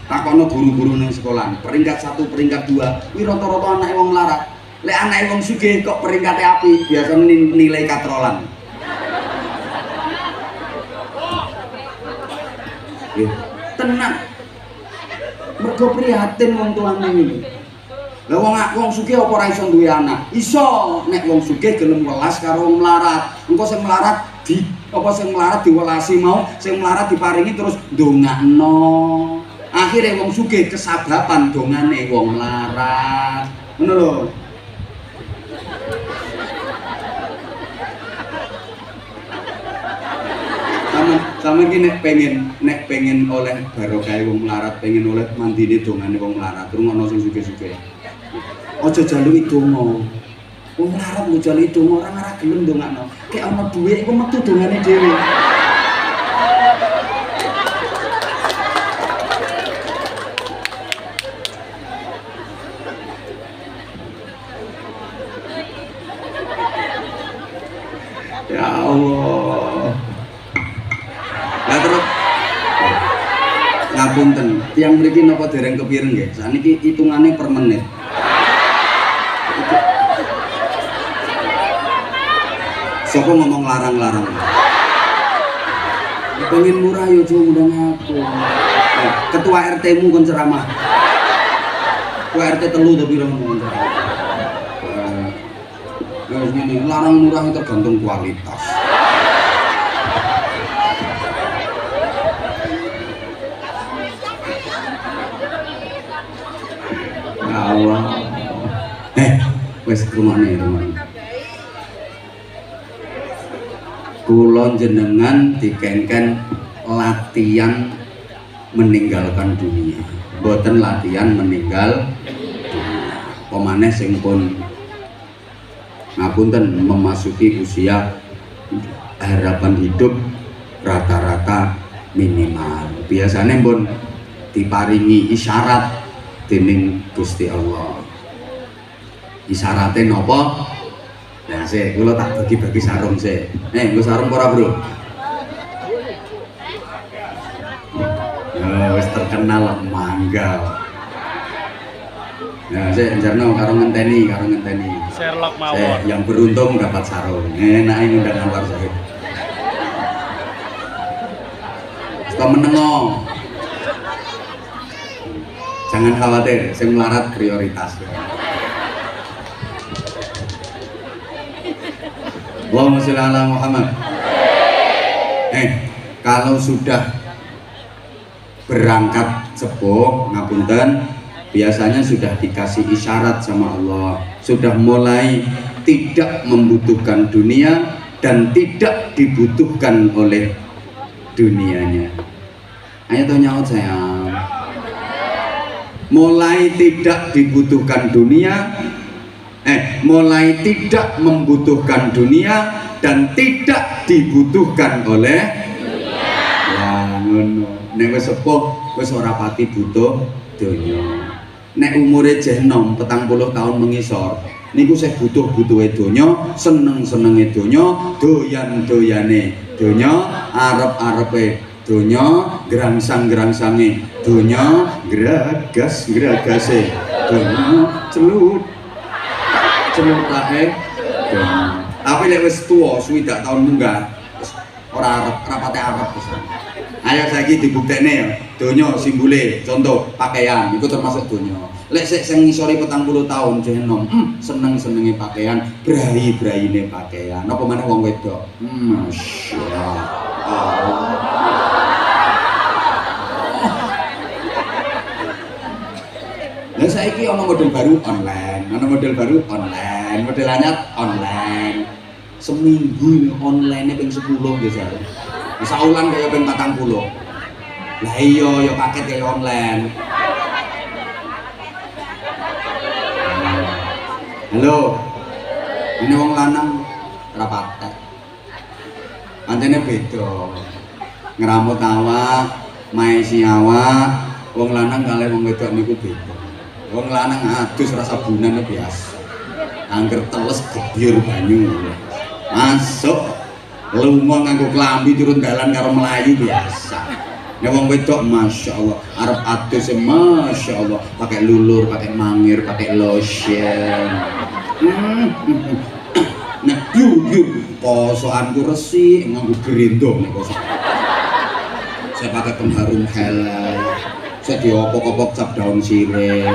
Takono guru-guru ning sekolah, peringkat 1, peringkat 2, iki rata-rata anake wong melarat. Lek anake wong sugih kok peringkate api, biasane nilai katrolan. Tenang. Mergo prihatin wong tuane iki. Lah wong sugih apa ora iso duwe anak? Iso nek wong sugih gelem welas karo wong melarat. Engko sing melarat Apa sing melarat diwelasi mau, sing melarat diparingi terus ndongakno. Akhire wong sugih kesababan dongane wong melarat. Ngono lho. Sama iki nek pengen oleh barokah wong melarat, pengen oleh mandine dongane wong melarat, rungokno sing sugih-sugih. Aja jaluki donga. Wong melarat lho jaluki donga ora gelem ndongakno. Kek ana dhuwit iku metu dongane dhewe. Ya Allah. Lah terus ngapunten, tiyang mriki napa dereng kepireng nggih? Saniki hitungane per menit. Sapa ngomong larang-larang? Pengen murah yo aja ngundang aku. Ketua RT-mu kon ceramah. Ketua RT telu tapi ora ngomong ceramah. Wes ngene, larang murah itu tergantung kualitas. Ya Allah. Wes rumane. Kula jenengan dikengken latihan meninggalkan dunia, mboten latihan meninggal dunia. Pemane sing pun ngapunten memasuki usia harapan hidup rata-rata minimal. Biasanya pun diparingi isyarat dening Gusti Allah. Isyaratnya napa? Nah, kula tak bagi-bagi sarung sih. Nggo sarung ora, Bro? Ya, wis terkenal manggal. Nah, jarno karo ngenteni. Sherlock mawon. Yang beruntung dapat sarung. Enake ngundang Anwar Zahid. Suka menengo. Jangan khawatir, sing melarat prioritas. Allahumma sholli ala Muhammad. Kalau sudah berangkat sepuh, ngapunten, biasanya sudah dikasih isyarat sama Allah, sudah mulai tidak membutuhkan dunia dan tidak dibutuhkan oleh dunianya. Ayo tuh nyaut sayang. Mulai tidak dibutuhkan dunia, mulai tidak membutuhkan dunia dan tidak dibutuhkan oleh dunia. Ya ngono. Nek wis sepuh wis ora pati butuh donya. Nek umure jeh enom 40 tahun mengisor niku sih butuh-butuhe donya, seneng-senenge donya, doyan-doyane donya, arep-arepe donya, gerangsang-gerangsange donya, gragas-gragase donya, celutake donya. Tapi lek wis tuwa swidak tahun munggah ora arep rapate arep pisan. Ayo saiki dibuktekne ya, donya simbole contoh pakaian itu termasuk donya. Lek sing ngisori 40 tahun jeh enom, seneng-senenge pakaian, brahi-brahine pakaian. Napa meneh wong wedok? Masyaallah. Lah saiki ana model baru online, model anyar online. Seminggu ini online ping 10 biasa. Saulan kaya ping 40. Lah iya ya paket kaya online. Halo. Ini wong lanang ora patek. Pancene beda. Ngramut awak, maesi awak, wong lanang kalih wong wedok niku beda. Wong lanang adus rasa sabunan biasa. Angger teles gebyur banyu. Masuk lunga nganggo klambi turun dalan karo melayu biasa. Nek wong wedok masyaallah arep adus masyaallah pakai lulur, pakai mangir, pakai lotion. Nah, yuk posoanku resik nganggo gerindong nek poso. Saya pakai pengharum helm. Saya diopok-opok cap daun sirih.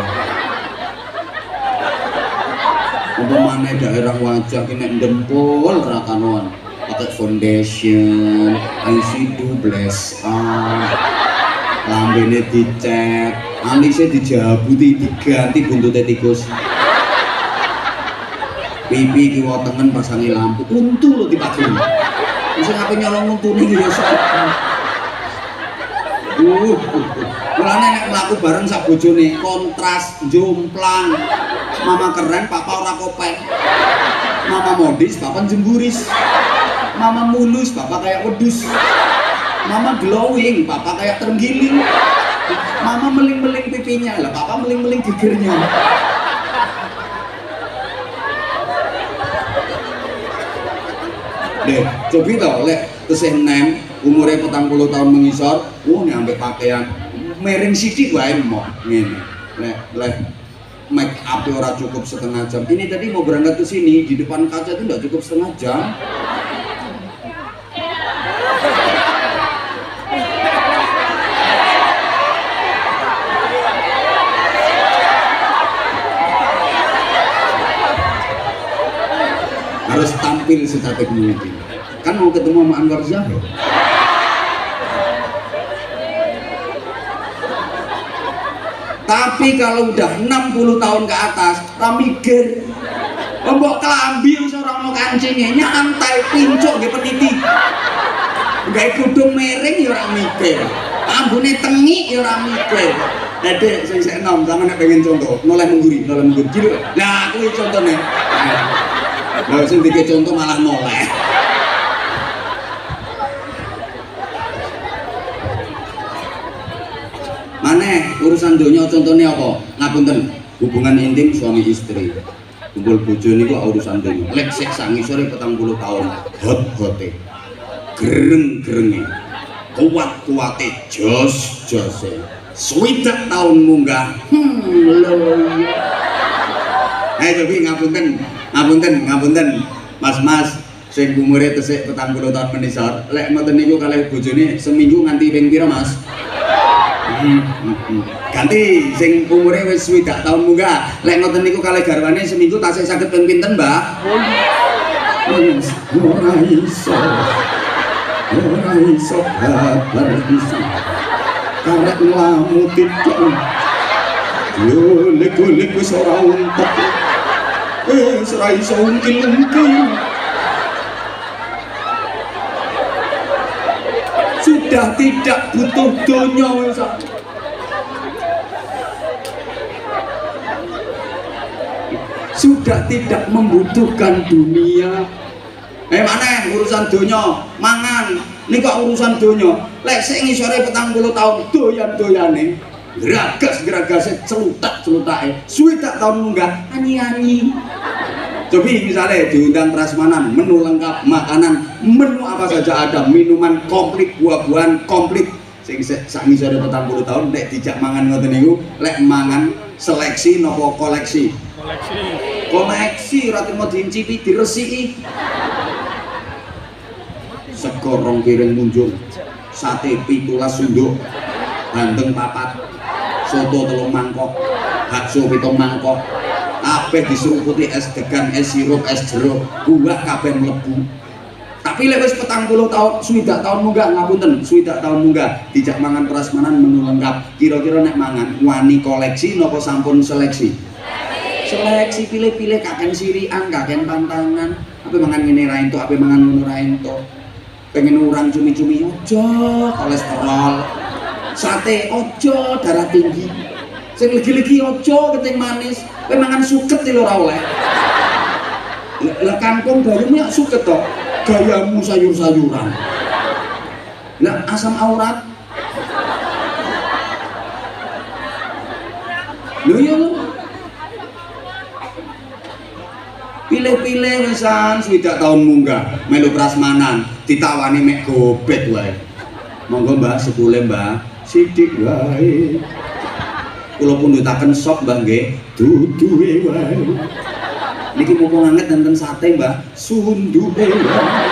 Apa maneh daerah wajah ki nek ndempul ra kanuan. pakai foundation, isi dubles, lambene dicet, alisnya dijabuti, diganti buntutnya tikus. Pipi kiwa tengen pasangi lampu, untu lo dipakai. Bisa ngapain nyolong untu nih ya soal. Mulane nek mlaku bareng sak bojone kontras, jomplang. Mama keren, papa ora kopeng. Mama modis, papa jemburis. Mama mulus, papa kayak wedus. Mama glowing, papa kayak terenggiling. Mama meling-meling pipinya, lah papa meling-meling gegernya. Deh, coba tau, lek tesih nem umurnya 40 tahun mengisor, nih ambek pakaian mering sidik wae mau ngene. Lek make up ora cukup setengah jam. Ini tadi mau berangkat ke sini di depan kaca itu enggak cukup setengah jam. Harus tampil secantik mungkin. Kan mau ketemu sama Anwar Zahid. Tapi kalau udah 60 tahun ke atas, ramigir. Mbok kelambi wis ora ono kancingnya, nyantai pincuk nggih peniti. Gawe kudung miring ya ora mikir. Ambune tengi ya ora mikir. Dedek sing sik enom, sampeyan nek pengen contoh, noleh mengguri. Jiluk. Lah kuwi contone. Lah sing dike contoh malah noleh. Maneh urusan donya contohnya apa? Ngapunten, hubungan intim suami istri. Kumpul bojo niku urusan donya. Lek sik sak ngisore 40 tahun, hot-hote. Gereng-gerenge. Kuat-kuate, jos-jose. 60 tahun munggah. Lho. Cobi ngapunten. Mas-mas sing umure tesih 40 tahun menisor, lek ngoten niku kalih bojone seminggu nganti ping pira, Mas? Ganti sing umure wis 60 tahun munggah, lek ngoten niku kalih garwane seminggu tasih saged ping pinten, Mbak? Ora iso kabar bisa. Karek nglamut tidak. Yo lek wis ora untek. Ora iso ungkil-ungkil. Sudah tidak butuh donya wis. Sudah tidak membutuhkan dunia. Maneh urusan donya, mangan. Ini kok urusan donya. Lek sik ngisore 40 tahun doyan-doyane. Geragas-geragase celutak-celutake. 60 tahun munggah anyi-anyi. Cobi misalnya diundang prasmanan, menu lengkap, makanan, menu apa saja ada, minuman komplit, buah-buahan komplit. Sing sak ngisore 40 tahun nek dijak mangan ngoten niku, lek mangan seleksi napa koleksi? Koleksi ora trimo diincipi, diresiki. Sego 2 piring munjung, sate 17 sunduk, bandeng 4, soto 3 mangkok, bakso 7 mangkok, kabeh disuruputi es degan, es sirup, es jeruk, buah kabeh mlebu. Tapi lek wis 40 tahun, 60 tahun munggah, ngapunten, 60 tahun munggah, dijak mangan prasmanan menu lengkap. Kira-kira nek mangan wani koleksi napa sampun seleksi? Seleksi, pilih-pilih, kaken sirian, kaken pantangan. Apa mangan ngene ra entuk, apa mangan ngono ra entuk. Pengen urang cumi-cumi ojo, kolesterol. Sate ojo, darah tinggi. Sing legi-legi ojo, keting manis. Kowe mangan suket lho ora oleh. Lah kangkung bayam ya suket to. Gayamu sayur-sayuran. Lah asam aurat. Lho ya lho. Pilih-pilih wisan 60 tahun munggah melu prasmanan ditawani mek gobet wae. Monggo Mbah sepule Mbah, sithik wae. Kula pundhutaken sop Mbah nggih, duduhe wae. Niki mumpung anget danten sate Mbah, sunduke wae.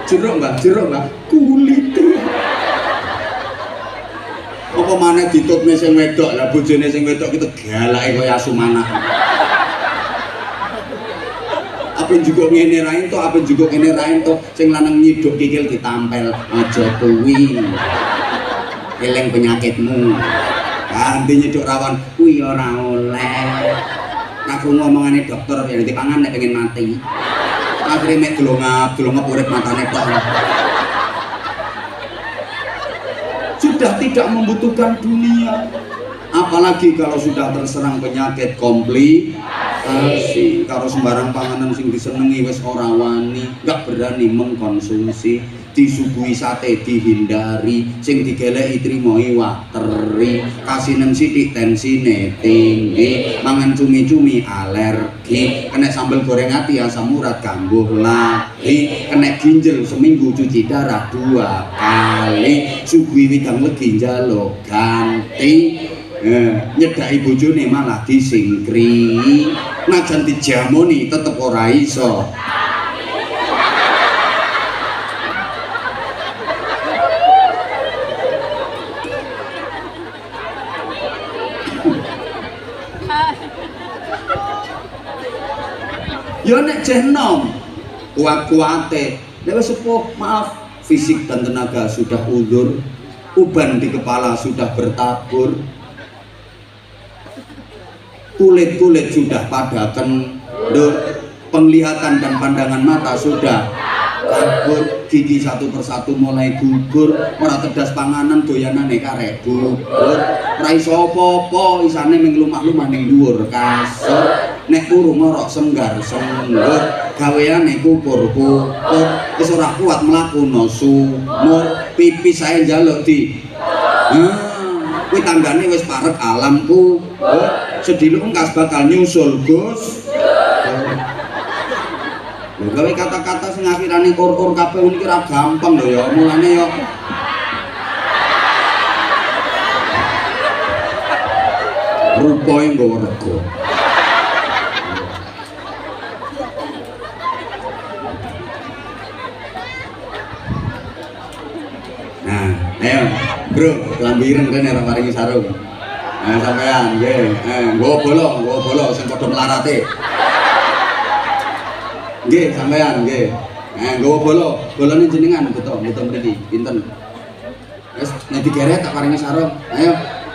Jeruk Mbah, kulite. Apa maneh ditutne sing wedok, lah bojone sing wedok itu galake kaya asu manah. Apa Apa juga ngene ra entuk, apa juga ngene ra entuk. Sing lanang nyiduk kikil ditampel aja kuwi. Eling penyakitmu. Ganti nyiduk rawan kuwi ora oleh. Aku ngomongane dokter ya dipangan nek pengen mati. Akhire mek glongap urip matane tok. Sudah tidak membutuhkan dunia. Apalagi kalau sudah terserang penyakit komplikasi, kalau sembarang panganan sing disenengi wis ora wani, gak berani mengkonsumsi, disuguhi sate dihindari, sing digeleki trimoi wateri, kasinen sithik tensine tinggi, mangan cumi-cumi alergi, kena sambal goreng ati asam urat kambuh lagi, kena ginjel seminggu cuci darah 2 kali, suguhi widang legi njaluk ganti. Nyedaki bojone malah disingkri, najan dijamoni tetep ora iso. Ya nek jeh nom kuat-kuate nek wis sepuh maaf fisik dan tenaga sudah ulur, uban di kepala sudah bertabur, kulit-kulit sudah pada kendur, penglihatan dan pandangan mata sudah kabur, gigi satu persatu mulai gugur, ora tedas panganan doyanane karek bubur, ora iso apa-apa isane ming lumah-lumah ning dhuwur kasur, nek turu ngorok senggar-senggur, gaweane kukur-kukur, wis ora kuat mlakuno sumur, pipis sae njaluk di kuwi tanggane wis parek alamku. Sediluk engkas bakal nyusul Gus. Lho gawe kata-kata sing akhirane kur-kur kabeh iki ora gampang lho ya. Mulane ya rupae nggawa rego. Nah, ayo bro, lambiren kene ora paringi sarung. Nah, sampean nggih, nggawa bola sing padha melarate. Nggih, sampean nggih. Nggawa bolane jenengan beto mriki, pinten. Wis nek digeret tak paringi sarung.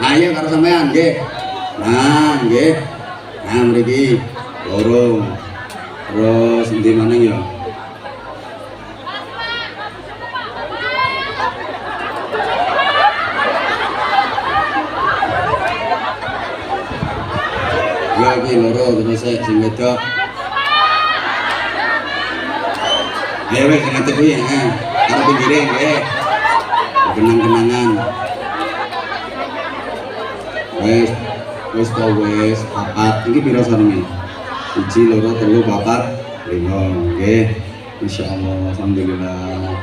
Ayo karo sampean nggih. Nah, nggih. Nah, mriki loro. Terus endi maneh ya? Ya iki loro terus sing wedok. Ayo wis ngatep kuwi karo pinggire nggih. Kenang-kenangan. Wis papat. Iki pira sarenge? 1 2 3 4 5 nggih. Insyaallah alhamdulillah.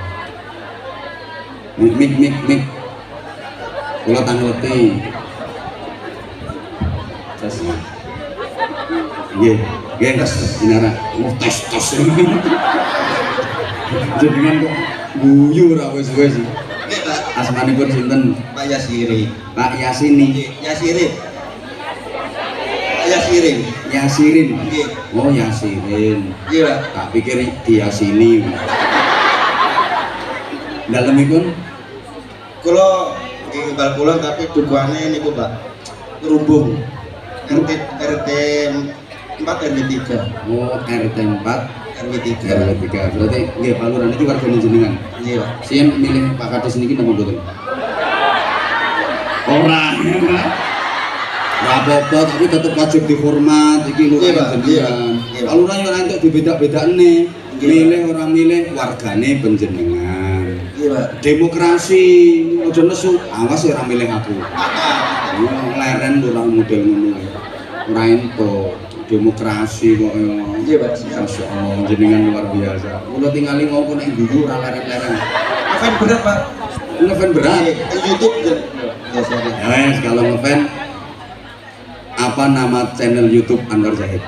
Mik. Kula tangleti. Nggih, inara tes. Jenengan kok guyu ora wis-wis. Nggih, Pak. Asmanipun sinten? Pak Yasiri. Pak Yasini. Yasirin. Pak Yasirin. Yasirin. Nggih. Oh, Yasirin. Nggih, Pak. Tak pikir Diasini. Dalemipun Kula nggih bal kula tapi dukuane niku, Pak. Rumbung. RT 4 RW 3. oh RT 4 RW 3. RW 3. Berarti nggih Pak Lurah niki warga jenengan. Iya, Pak. Sien milih Pak Kades niki napa mboten? Ora. Ora apa-apa tapi tetep wajib dihormat iki lurah jenengan. Pak Lurah yo ora entuk dibeda-bedakne. Milih ora milih wargane panjenengan. Iya, Pak. Demokrasi aja nesu, awas ora milih aku. Leren ora model ngono. Ora entuk demokrasi kok ya. Iya, Pak. Masya Allah, jenengan luar biasa. Kula tingali ngopo nek guyu ora leren-leren. Ngefan berat, Pak. Ngefan berat. YouTube biasanya. Ya wes kalau ngefan apa nama channel YouTube Anwar Zahid?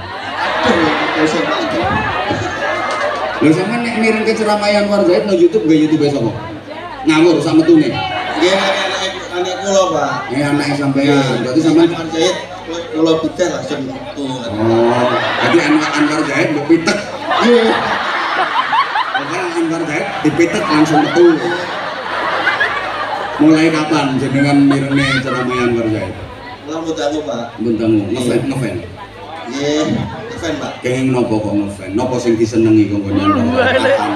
Lho sampean nek miring ke ceramah Anwar Zahid no YouTube nggak YouTube sapa? Ngawur sak metune. Nggih, anak kula, Pak. Anake sampean. Berarti sampean Anwar Zahid kula pitet langsung metu. oh, jadi Anwar Zahid mbok pitek. Iya. Pokoknya Anwar Zahid dipitet langsung metu. Mulai kapan jenengan mirene ceramah Anwar Zahid? Lah mudamu Pak. Buntamu ngefan. Iya, ngefan Pak. Kenging nopo kok ngefan? Nopo sing disenengi kok Anwar?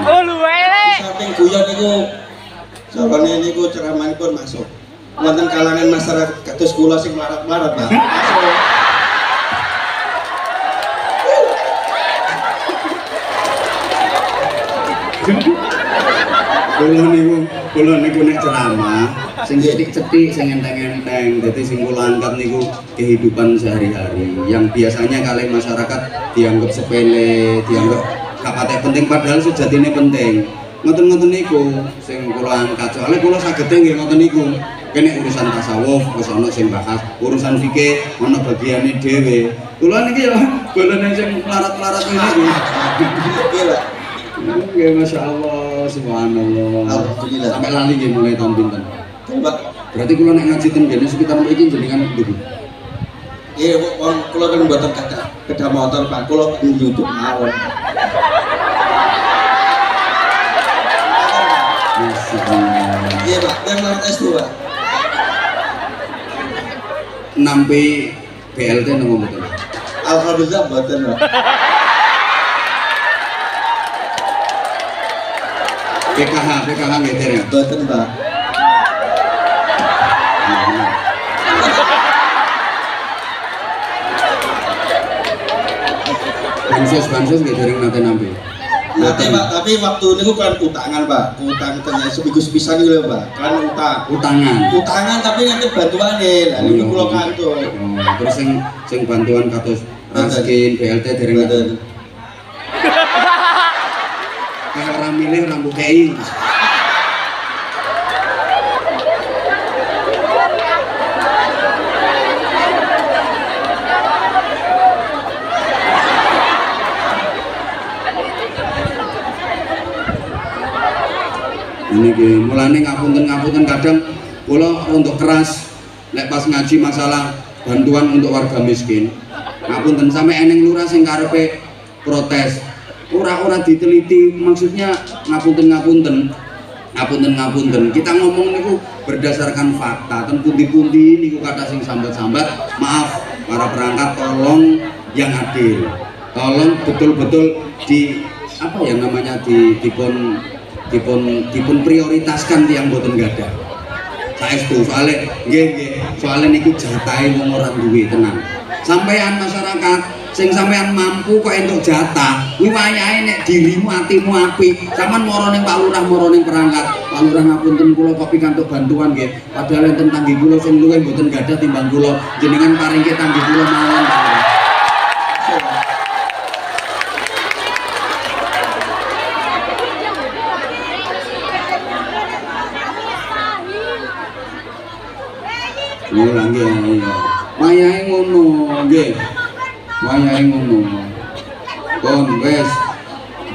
Oh luwele. Samping guyon niku sarane niku ceramahipun masuk. Wonten kalangan masyarakat kados kula sing melarat-melarat Pak. Masuk. Kula niku nek ceramah sing cetik-cetik sing enteng-enteng. Dadi sing kula angkat niku kehidupan sehari-hari yang biasanya kali masyarakat dianggap sepele, dianggap gak patek penting padahal sejatine penting. Ngoten-ngoten niku sing kula angkat. Soale kula sagede nggih ngoten niku. Kene urusan tasawuf wis ana sing bahas, urusan fikih ana bagiane dhewe. Kula niki ya golongan sing melarat-melarat niku. Iya Pak. Nggih masyaallah, subhanallah. Alhamdulillah. Sampai lali nggih mulai tahun pinten. Pak. Berarti kula nek ngaji ten kene sekitar mriki jenengan nduk. Iya, wong kula kan mboten kedah motor Pak. Kula YouTube mawon. Masyaallah. Iya Pak, yang lawan S2 Pak. Nampi BLT nopo mboten? Alhamdulillah mboten Pak. PKH nggih dereng. Mboten Pak. Bansos nggih dereng nate nampi. Nanti Pak, tapi waktu niku kan utangan Pak. Utang tanya seminggu sepisan niku lho Pak. Kan Utangan. utangan tapi nanti bantuane. Lah niku kula kantuk. Terus sing bantuan kados Raskin, BLT dereng Mboten. Kayak orang milih rambut kei. Ini ki mulane ngapunten kadang kula untuk keras nek pas ngaji masalah bantuan untuk warga miskin. Ngapunten sampe eneng lurah sing karepe protes. Ora diteliti, maksudnya ngapunten kita ngomong niku berdasarkan fakta. Ten pundi-pundi niku kata sing sambat-sambat, maaf para perangkat tolong yang adil, tolong betul-betul di apa ya namanya dipun prioritaskan tiang boten gadah. Saestu soalnya soalnya niku jatahe wong ora duwe tenang. Sampean masyarakat sing sampean mampu kok entuk jatah, kuwi wayahe nek dirimu atimu apik, sampean mara ning Pak Lurah, mara ning perangkat. Pak Lurah ngapunten kula kok pikantuk bantuan nggih. Padahal enten tanggi kula sing luwih mboten gadah timbang kula. Jenengan paringke tanggi kula mawon. Mula nggih. Wayahe ngono nggih. Wayahe ngono. Kon wes.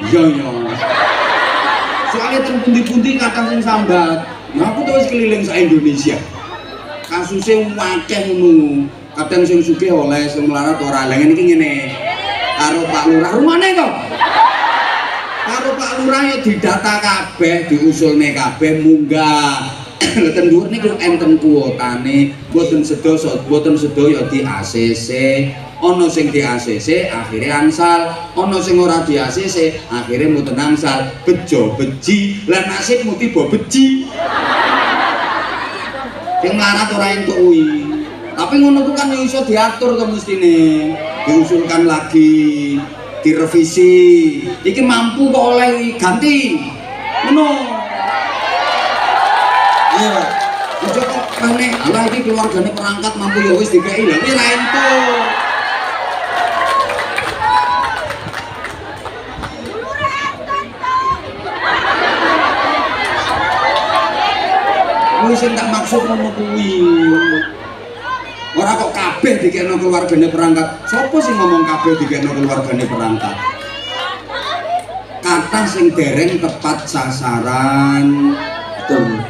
Iya. Soalnya ten pundi-pundi kadang sing sambat. Nah aku tuh wis keliling sak Indonesia. Kasusnya wakeh ngono. Kadang sing sugih oleh sing melarat ora. Lah ngene iki ngene. Karo Pak Lurah rumane kok. Karo Pak Lurah ya didata kabeh, diusulne kabeh munggah. Ten dhuwur niku enten kuotane, mboten sedaya di ACC. Ana sing di ACC akhire angsal, ana sing ora di ACC akhire mboten angsal. Bejo beji, lan nasibmu tiba beji. Sing melarat ora entuk kuwi. Tapi ngono ku kan iso diatur to mestine. Diusulkan lagi, direvisi. Iki mampu kok oleh ganti. Ngono. Iya Pak. Ojo kok aneh, ala iki keluargane perangkat mampu ya wis dikeki lha kuwi ra entuk. Kuwi sing tak maksud ngono kuwi. Ora kok kabeh dikekno keluargane perangkat. Sopo sing ngomong kabeh dikekno keluargane perangkat? Kata sing dereng tepat sasaran. Betul.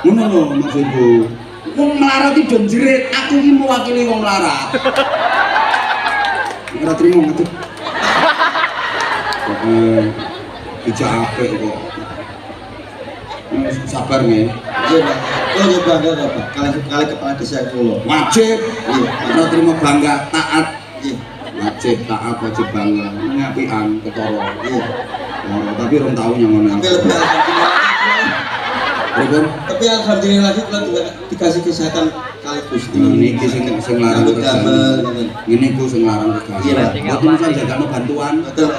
Ngono lho maksudku. Wong melarat iki do jerit, aku iki mewakili wong melarat. Ora trimo ngetut. Ijak apik kok. Sabar nggih. Iya Pak. Oh ya bangga kok Pak. Kali kepala desa kula. Wajib. Iya. Ora terima bangga, taat. Iya. Wajib taat, wajib bangga. Ngapian ketara. Iya. Oh, tapi rom tau yang ngono. Tapi lebih alhamdulillah. Pripun? Tapi alhamdulillah lagi kalau juga dikasih kesehatan kali Gusti. Niki sing larang Rambut damel ngoten. ngene ku sing larang kerja. Iya, Pak. Mboten usah jagakno bantuan. Betul.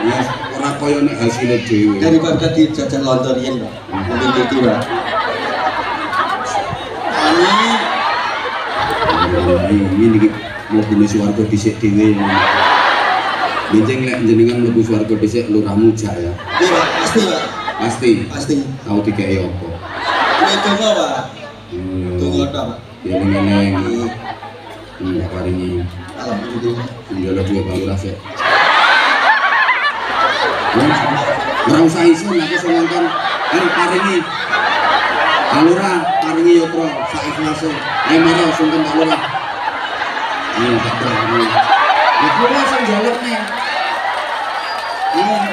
Ya ora kaya nek hasilé dhewe. Daripada dijajan lontong yen Pak. Mungkin iki Pak. Amin. Ini niki mlebu swarga dhisik dhewe. Benjing lek jenengan mlebu swarga dhisik lurahmu jak ya. Iya Pak, pasti Pak. Pasti. Pasti. Tau dikei apa? Ini tunggu Pak. Tunggu tok Pak. Ya ngeleng. Enggak paringi. Alhamdulillah. Njaluk duwe balurah sik. Ora usah isin aku sing nonton. Paringi. Balurah paringi yatra sak ikhlase. Mara sungkem balurah. Tak terang. Iku lah sing njaluk nih.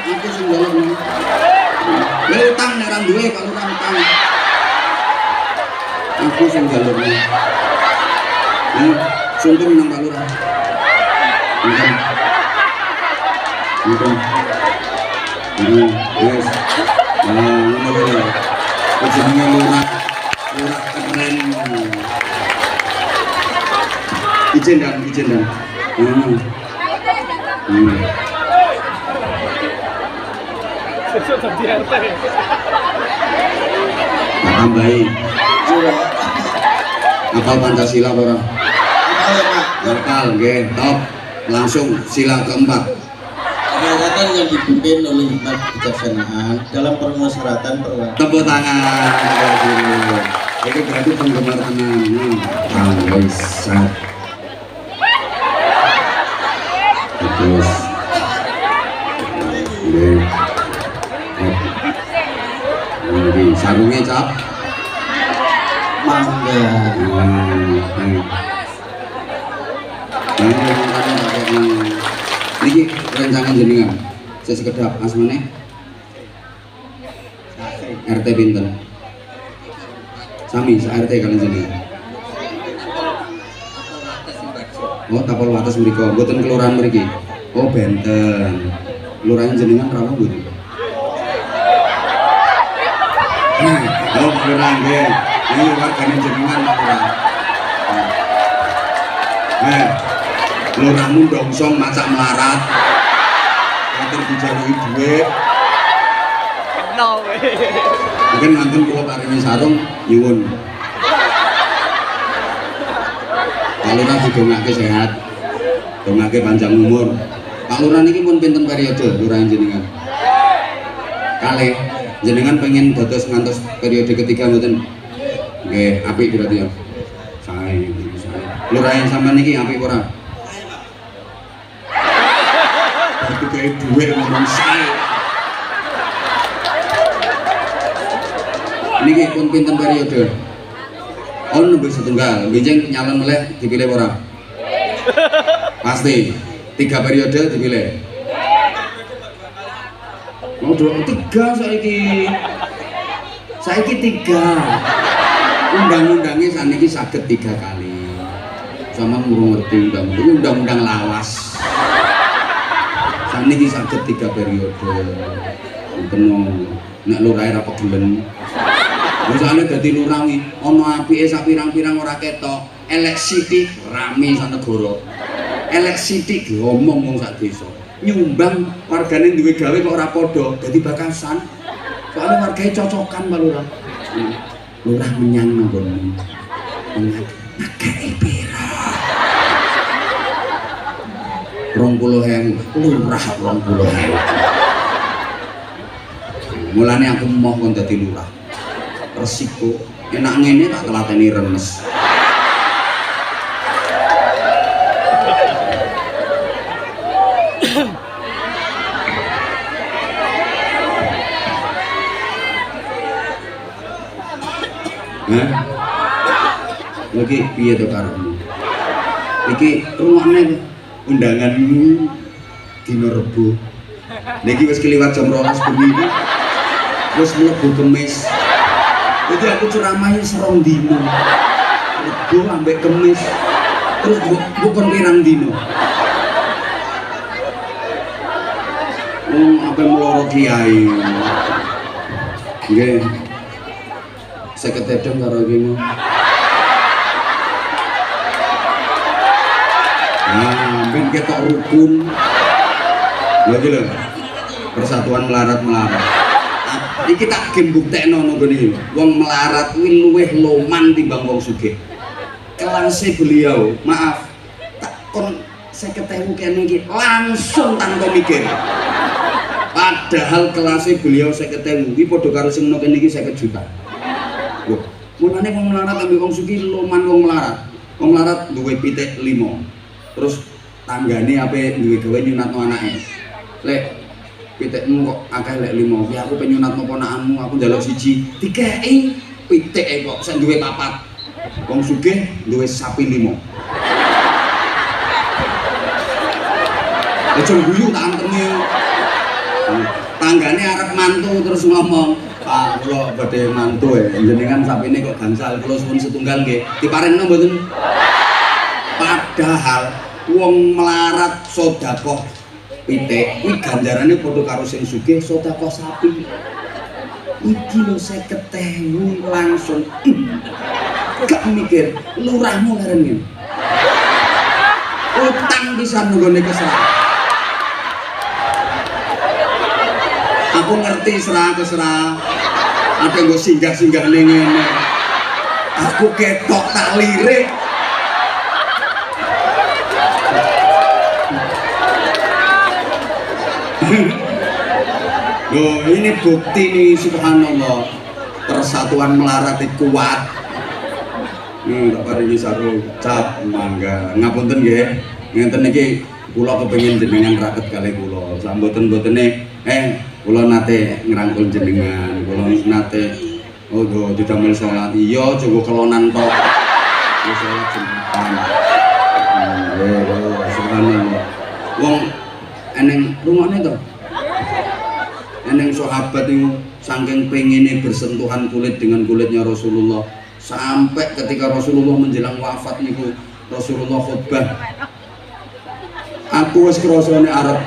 Iku sing njaluk nih. Utang nek ora duwe Pak Lurah utang. Aku sing njaluk nih. Sungkem nang Pak Lurah. Sungkem. Yes. Ngono lho. Jenenge lurah. Lurah keren. Ijen dan. Tambahin. Hafal Pancasila ora? Hafal ya Pak. Hafal, nggih. Top. Langsung sila keempat. Kegiatan yang dipimpin oleh Hikmat Kebijaksanaan dalam permusyawaratan perwakilan. Tepuk tangan. Ini berarti penggemar tenan. Guys, sat. Terus. Nggih. Ini sarungnya cap. Mangga. Niki rencangan jenengan. Saya sekedap asmane. RT pinten? Sami, RT kalian jenengan. Oh, Tapal Wates mriko, mboten kelurahan mriki. Oh, Benten. Kelurahan jenengan rawa mboten? Oh, kelurahan nggih. Ini wargane jenengan kelurahan. Lurahmu dongsong macak melarat. Matur dijaluki dhuwit. Kenal we. Mungkin nganten kula paringi sarung nyuwun. Pak Lurah didongake sehat. Dongake panjang umur. Pak Lurah niki pun pinten periode lurah jenengan? Kalih. Jenengan pengen dados ngantos periode ketiga mboten? Nggih, apik berarti ya. Sae. Lurah yang sampean niki apik ora? Aku kayak duit ngomong sae. Niki pun pinten periode? Oh, nembe setunggal. Benjing nyalon meleh dipilih ora? Pasti. 3 periode dipilih. Oh, 3 saiki. Saiki 3. Undang-undangnya saniki saged 3 kali. Sama ngurung ngerti undang-undang lawas. Saniki saged 3 periode. Penuh. Nek lurahe ra pegelen. Misalnya dadi lurah iki ana apike sak pirang-pirang ora ketok, elek sithik rame sak negara. Elek sithik diomong wong sak desa. Nyumbang wargane duwe gawe kok ora padha, dadi bakasan. Soale wargae cocokan Pak Lurah. Lurah menyang manggon. Ngakei pira? 20.000, lurah 20.000. Mulane aku mau kon dadi lurah. Resiko enak ngene tak telateni remes. Lagi piye to karepmu? Iki rungokne undanganmu dina Rebo Niki wis keliwat jam 12 bengi iki. Wis mlebu kemis. Jadi aku ceramahnya serong dino. Rebo ambek kemis. Terus bukan pirang dino. Apa meloro kiai. Nggih. Saya ketedong karo iki mau. Nah, ben ketok rukun. Lagi lho. Persatuan melarat-melarat. Iki tak gen buktekno ngono iki. Wong melarat kuwi luwih loman timbang wong sugih. Kelasé beliau, maaf. Tak kon 50.000 kene iki langsung tanpa mikir. Padahal kelasé beliau 50.000 iki padha karo sing ngono kene iki 50 juta. Loh, mulane wong melarat ambek wong sugih loman wong melarat. Wong melarat duwe pitik 5. Terus tanggane ape duwe gawe nyunatno anake. Lek pitikmu kok akeh lek 5, ya aku pengen nyunatno ponakanmu, aku njaluk siji. Dikeki pitike kok sing duwe 4. Wong sugih duwe sapi 5. Aja guyu tak antemi. Tanggane arep mantu terus ngomong, "Pak, kula badhe mantu jenengan sapine kok gangsal, kula suwun setunggal nggih. Diparingno mboten?" Padahal wong melarat sedekah pitik kuwi ganjarane padha karo sing sugih sedekah sapi. Iki lho 50.000 langsung. Gak mikir, lurahmu leren ngene. Utang pisan nggone keserah. Aku ngerti serah-keserah. Ada nggo singgah-singgah ning ngene. Aku ketok tak lirik. Loh, ini bukti nih, subhanallah. Persatuan melarat itu kuat. Tak paringi saru cap mangga. Ngapunten nggih. Ngenten iki kula kepengin jenengan raket kalih kula. Samboten-botene kula nate ngrangkul jenengan. Kula nate didamel salat. Iya, jogo kelonan tok. Ya salat jumatan. Subhanallah. Wong eneng rungokne to. Eneng sahabat itu saking pengennya bersentuhan kulit dengan kulitnya Rasulullah, sampai ketika Rasulullah menjelang wafat niku Rasulullah khutbah, aku wis krasane arep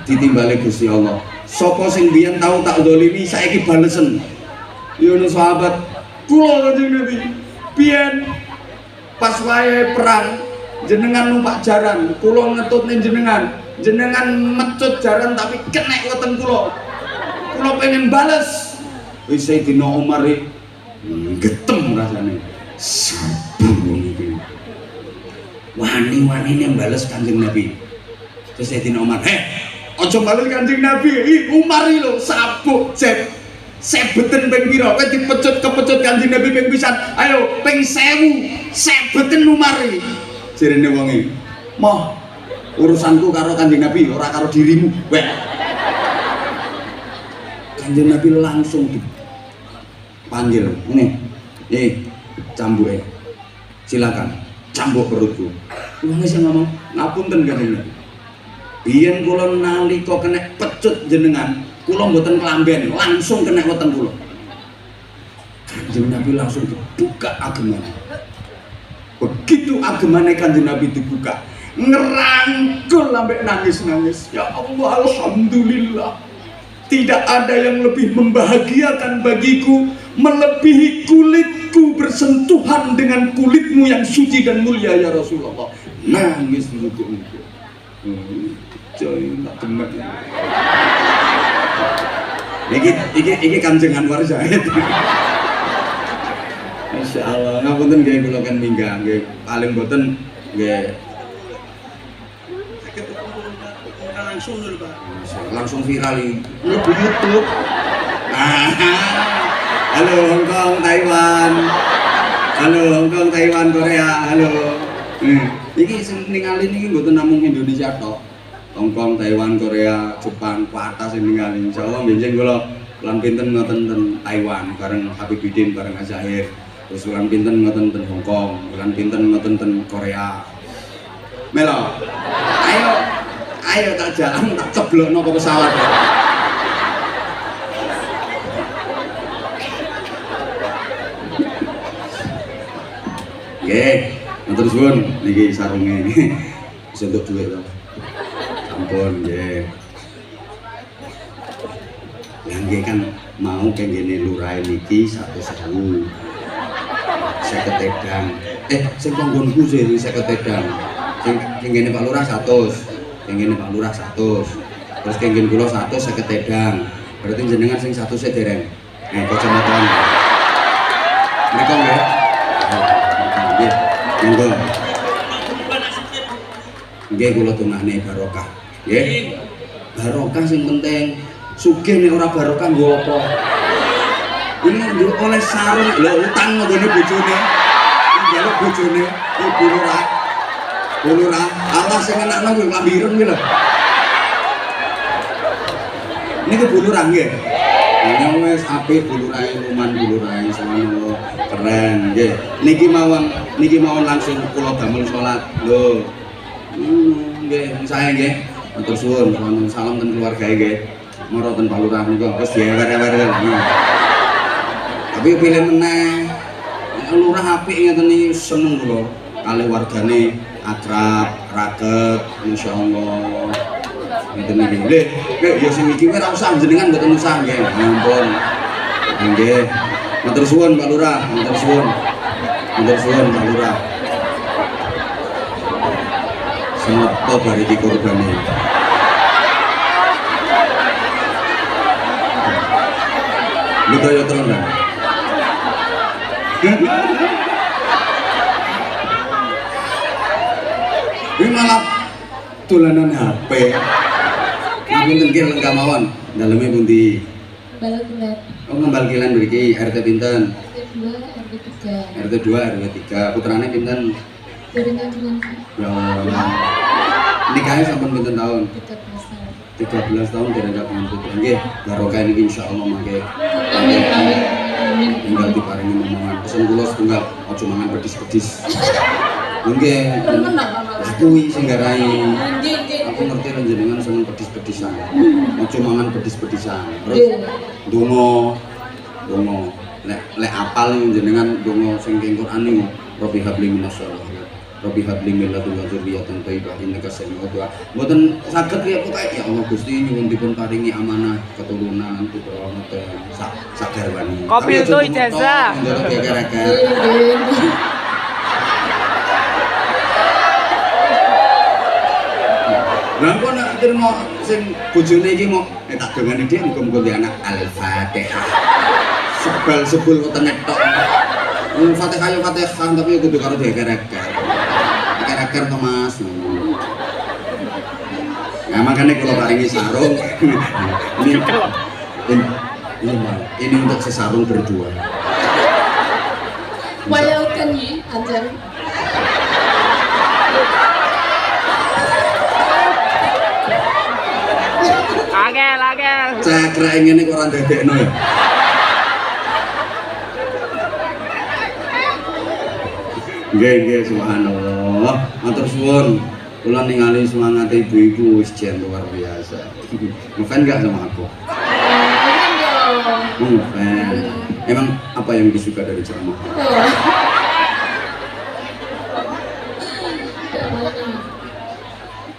ditimbali Gusti Allah. Sapa sing biyen tau tak dolimi saiki balesen. Yono sahabat, kula Kanjeng Nabi, biyen pas wayahe perang jenengan numpak jaran, kula ngetutne jenengan mecut jaran tapi kenek weten kula. Kula pengen bales. Wis Sayyidina Umar getem rasane. Sabar wong iki. Wani-wanine bales Kanjeng Nabi. Terus Sayyidina Umar, aja bales Kanjeng Nabi. Umar iki lho sabuk jet. Sebeten ping pira? Kowe dipecut kepecut Kanjeng Nabi ping pisan. Ayo ping 1000. Sebeten Umar iki. Jerene wong iki. Moh, urusanku karo Kanjeng Nabi ora karo dirimu. Weh. Kanjeng Nabi langsung dipanggil, ini, cambuke, silakan, cambuk perutku. Wong sing ngomong, ngapunten Kanjeng Nabi. Biyen kula nalika kena pecut jenengan, kula mboten klamben, langsung kena weten kula. Kanjeng Nabi langsung dibuka agemane. Begitu agemane Kanjeng Nabi dibuka, ngerangkul sampai nangis-nangis. Ya Allah, alhamdulillah. Tidak ada yang lebih membahagiakan bagiku melebihi kulitku bersentuhan dengan kulitmu yang suci dan mulia ya Rasulullah. Nangis muka-muka. Coy, tak demek. Iki Kanjeng Anwar Zahid. Masya Allah, ngapunten nggih kula kan minggah nggih paling boten nggih langsung lho Pak. Langsung viral di YouTube. Halo Hongkong, Taiwan. Halo Hongkong, Taiwan, Korea. Halo. Iki sing ningali niki mboten namung Indonesia tok. Hongkong, Taiwan, Korea, Jepang, kuatah sing ningali. Insyaallah benjing kula lan pinten ngoten ten Taiwan bareng Habibidin bareng Azahir. Terus lan pinten ngoten ten Hongkong, lan pinten ngoten ten Korea. Melo. Ayo tak jalan tak ceblokno ke pesawat. Nggih, matur suwun niki sarunge. Wis entuk dhuwit to. Sampun nggih. Lah nggih kan mau kengene lurah niki 100.000. 50 edang. Sing panggonku sih 50 edang. Sing kengene Pak Lurah 100. Kengene Pak Lurah 100. Terus kengene kula 100 50 edang. Berarti jenengan sing 100 e dereng. Kacamataan. Mriko nggih. Nggih. Monggo. Nggih kula tungane barokah. Nggih. Barokah sing penting. Sugih nek ora barokah nggo apa? Ini nggo oleh sarung lho utang nggone bojone. Njaluk bojone ibu lurah. Bu lurah, Allah sing enakno kuwi lambiren kuwi lho. Niki Bu Lurah nggih. Ya wis apik Bu Lurah luman Bu Lurah semono keren nggih. Niki mawon langsung kula damel salat. Lho. Nggih, saya nggih. Matur suwun, salam ten keluargae nggih. Mara ten Pak Lurah niku wis diewer-ewer. Tapi pilih meneh. Lurah apik ngeten iki seneng kula. Kalih wargane akrab, raket, insyaallah. Ngeten iki. Lho, ya sing iki ora usah jenengan mboten usah nggih. Ampun. Nggih. Matur suwun Pak Lurah, matur suwun. Matur suwun Pak Lurah. Semoga bariki korbane. Lu kaya tenan. Ini malah tulanan HP. Ngapunten nggih lengkap mawon. Daleme pundi? Balok Kilat. Oh, ngembal kilan mriki RT pinten? RT 2, RT 3. RT 2, RW 3. Putrane pinten? Dereng kajian Ya Allah. Nikahnya sampun pinten tahun? 13 tahun. 13 tahun dereng kagungan putra. Nggih, barokah niki insyaallah mangke. Amin, amin, amin. Tinggal diparingi momongan. Pesen kula setunggal aja mangan pedis-pedis. Nggih. Temen nak Kuwi sing garai. Nggih, nggih. Aku ngerti lan jenengan seneng pedis-pedisan. Aja mangan pedis-pedisan. Terus Nggih. donga. Lek apal ning jenengan donga sing ing Quran niku Rabbi habli minasyaitonir. Rabbi habli min ladunka dzurriyyatan thayyibah innaka sami'ud du'a. Mboten saged ya pokoke ya Allah Gusti nyuwun dipun paringi amanah keturunan putra nate sagarwani. Kopi itu ijazah. Njaluk geger-geger. Nggih. Lah kok nek terima sing bojone iki mau tak dongane dhek muga-muga di anak Al-Fatihah. Sebul weten tok. Fatihah yo Fatihah tapi kudu karo geger-geger. Geger-geger to Mas. Ya makanya kalau paringi sarung ini untuk sesarung berdua. Wayaukan yi, anjar. Agel. Cekrek ngene kok ora ndadekno ya. Nggih, subhanallah. Matur suwun. Kula ningali semangat ibu-ibu wis jen luar biasa. Ngefan enggak sama aku? Ngefan. Emang apa yang disuka dari ceramah?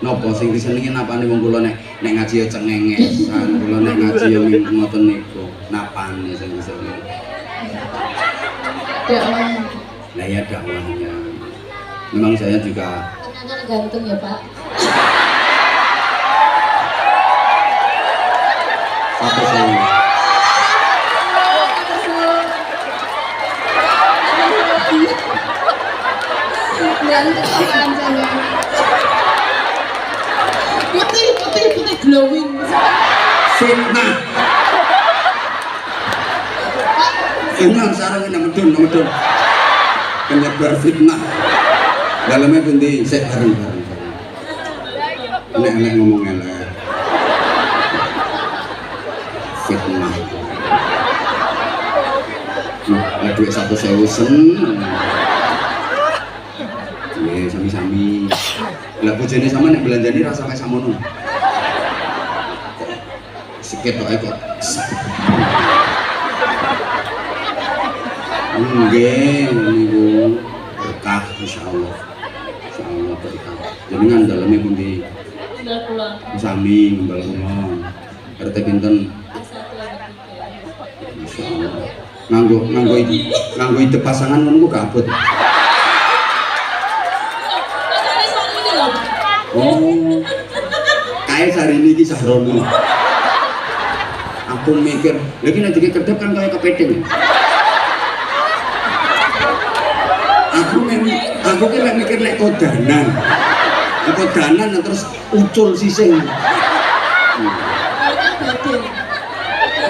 Napa sing disenengi napane wong kula nek ngaji ya cengengesan, kula nek ngaji ya ngoten niku. Napane sing disenengi. Dakwah. Nah ya dakwahnya. Memang saya juga Ternyata gantung ya Pak. satu saya. Gantung anjane. Putih glowing. Fitnah. Fitnah sarung nang medun. Penyebar fitnah. Dalamnya pundi sik bareng. Nek ngomong elek. Fitnah. Lah duit 100.000 sen. Nggih, sami-sami. Lah bojone sama nek belanjane ra sampe samono. ketoke kok. Nggih, niku berkah insyaallah. Insyaallah berkah. Jenengan daleme pundi? Tinggal pulang. Sami ngembal kulon. RT pinten? Satu lagi tiga. Insyaallah. Nganggo ide pasangan ngono ku kabut. Pacarnya soal ini loh. Oh. Kayak hari ini kisah Rono. Aku mikir, lagi nanti kedep kan kayak kepiting. Aku kan mikir nek kodanan. Kodanan terus ucul sising.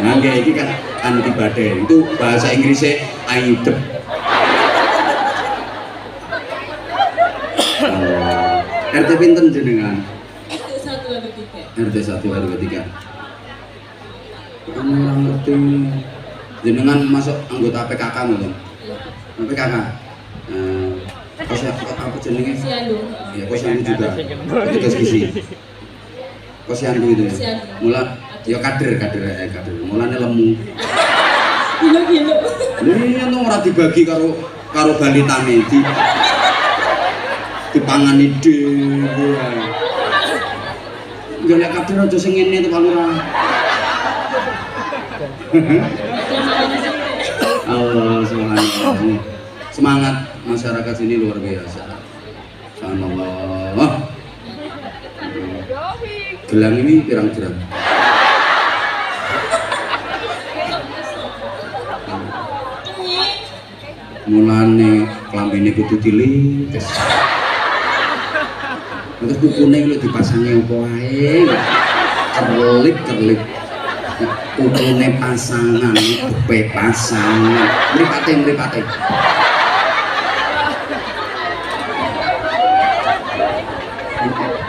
Nah, kayak ini kan anti badai. Itu bahasa Inggrisnya aidep. RT pinten jenengan? Satu lagi tiga. RT 1 RW 3. Kamu orang ngerti. Jenengan masuk anggota PKK ngono. PKK. Kos apa jenenge? Posyandu. Ya posyandu juga. Tugas gizi. Posyandu itu ya. Mula ya kader. Mulane lemu. Gila. Iya no ora dibagi karo balitane dipangani dhewe. Golek kader aja sing ngene to Pak Lurah. Allah subhanallah. Semangat masyarakat sini luar biasa. Subhanallah. Gelang ini pirang-pirang. Mulane klambine kudu dilintes. Terus kukune lho dipasangi apa wae. Kerlip. Kukune pasangan, bepe pasangan. Mripate.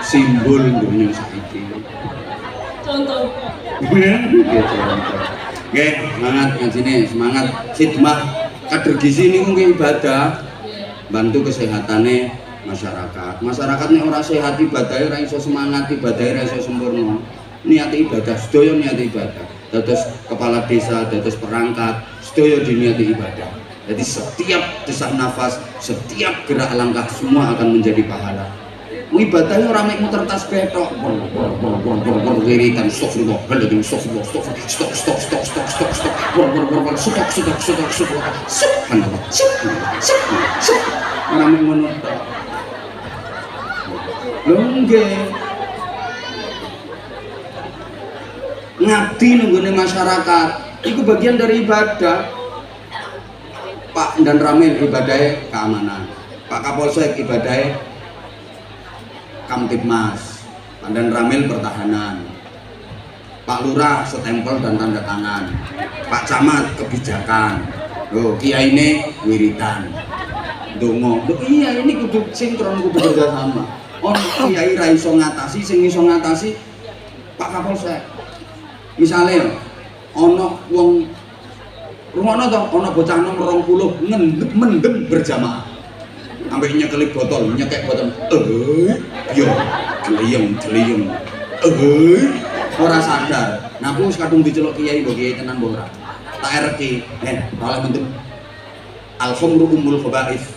Simbol dunia saiki. Contoh. Oke, semangat ngajine, semangat khidmah kader gizi niku nggih ibadah. Bantu kesehatannya masyarakat. Masyarakat nek ora sehat ibadahe ora iso semangat, ibadahe ora iso sempurna. Niat ibadah, sedaya niat ibadah. Dados kepala desa, dados perangkat, sedaya diniati ibadah. Jadi setiap desak nafas, setiap gerak langkah semua akan menjadi pahala. Ibadahnya orang mek muter tasbih tok. Wiridan astagfirullah, haladzim astagfirullah, stop. Subhanallah. Orang mek ngono tok. Lho nggih. Ngabdi nunggone masyarakat, itu bagian dari ibadah. Pak dan Ramil ibadahnya keamanan, Pak Kapolsek ibadahnya Kamtibmas, Pak dan Ramil pertahanan, Pak Lurah setempel dan tanda tangan, Pak Camat kebijakan, loh Kiai ini wiridan, dongo, iya ini kudu sinkron, kudu kerjasama. Kiai ra iso ngatasi, sing iso ngatasi Pak Kapolsek. Misalnya, ono wong rumono to, ono bocah nomor 20 mendem berjamaah. Sampai nyekeli botol, nyekek botol. Yo, geliyeng. Ora sadar. Nah, aku wis kadung diceluk kiai, mbok kiai tenan mbok ora. Tak ereki, malah bentuk al-khamru ummul khaba'ith.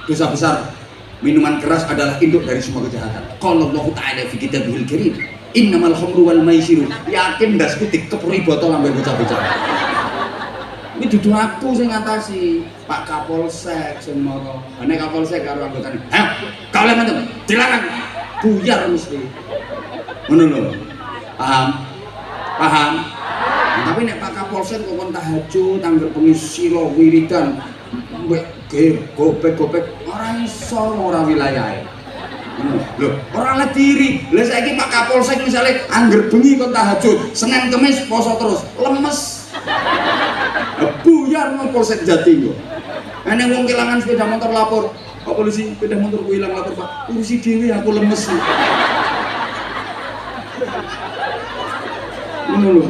Dosa besar, minuman keras adalah induk dari semua kejahatan. Qala Allah Ta'ala fi kitabihil karim. Innamal khamru wal maisiru. Yakin ndasku dikepuri botol sampai bocah-bocah. Ini dudu aku sing ngatasi. Pak Kapolsek sing mara. Nek Kapolsek karo anggotane, kalian mantep, dilarang. Buyar mesti. Ngono lho. Paham? Nah, tapi nek Pak Kapolsek kok kon tahajud, anggere bengi sira wiridan, mbek gopek ora iso ora wilayahe. Loh, orang lah diri. Lah saiki Pak Kapolsek misalnya angger bengi kon tahajud, Senin Kamis poso terus, lemes. Buyar nang Polsek Jati kok. Nek wong kelangan sepeda motor lapor, Pak polisi, sepeda motor ku ilang lapor, Pak. Urusi dhewe aku lemes. Ngono lho.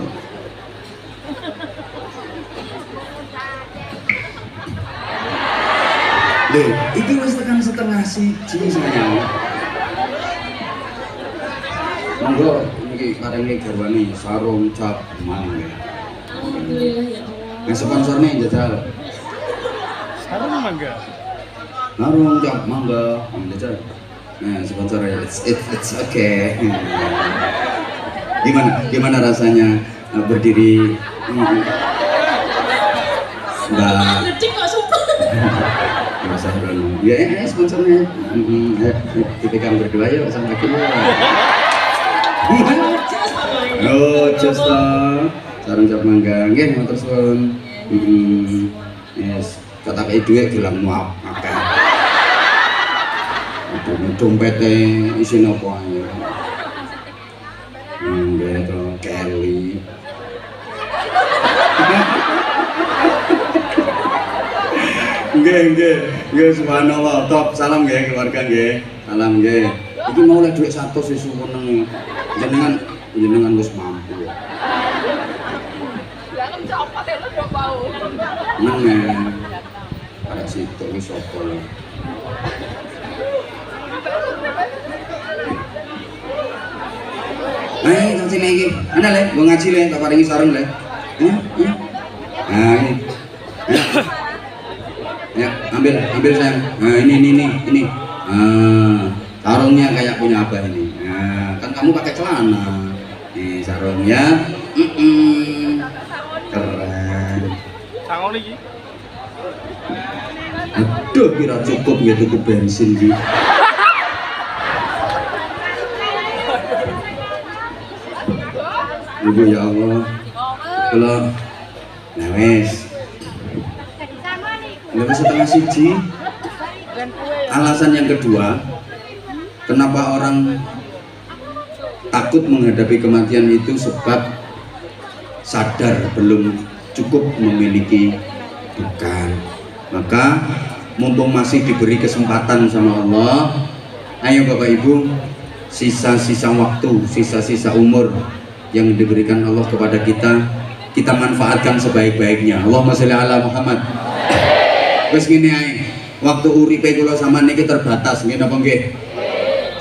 Lho, iki wis tekan setengah siji sayang. Monggo, iki paringi garwane sarung cap mangga. Alhamdulillah ya Allah. Nah sponsornya jajal. Sarung mangga. Sarung cap mangga, jajal. Nah sponsornya it's okay. Gimana rasanya berdiri? Mbak. Ngecek kok sumpah. Masa dulu. Ya, sponsornya. Kita kan berdua ya sama kita. Oh, just sarung cap mangga. Nggih, matur suwun. Yes, kata kayak duit bilang maaf akeh. Aduh, dompete isi nopo ae. Nggih to, Kelly. Nggih, subhanallah. Top, salam nggih keluarga nggih. Salam nggih. Iki mau oleh dhuwit 100 wis seneng. Jenengan wis mampu. Neng. Arek situ wis sapa lho. Kang sini iki. Ana le, mau ngaji le, tak paringi sarung le. Nah, ini. Ya, ambil sayang. Nah, ini. Sarungnya kayak punya abah ini. Nah, kan kamu pakai celana. Nih sarungnya. Keren. Sangon iki. Aduh, kira cukup ya tuku bensin gitu. Ibu ya Allah. Kalau nah wes. Nggak setengah siji. Alasan yang kedua, kenapa orang takut menghadapi kematian itu sebab sadar belum cukup memiliki bekal. Maka mumpung masih diberi kesempatan sama Allah, ayo Bapak Ibu, sisa-sisa waktu, sisa-sisa umur yang diberikan Allah kepada kita manfaatkan sebaik-baiknya. Allahumma sholli ala Muhammad. Wes ngene ae. Waktu uripe kula sampean niki terbatas, nggih napa nggih?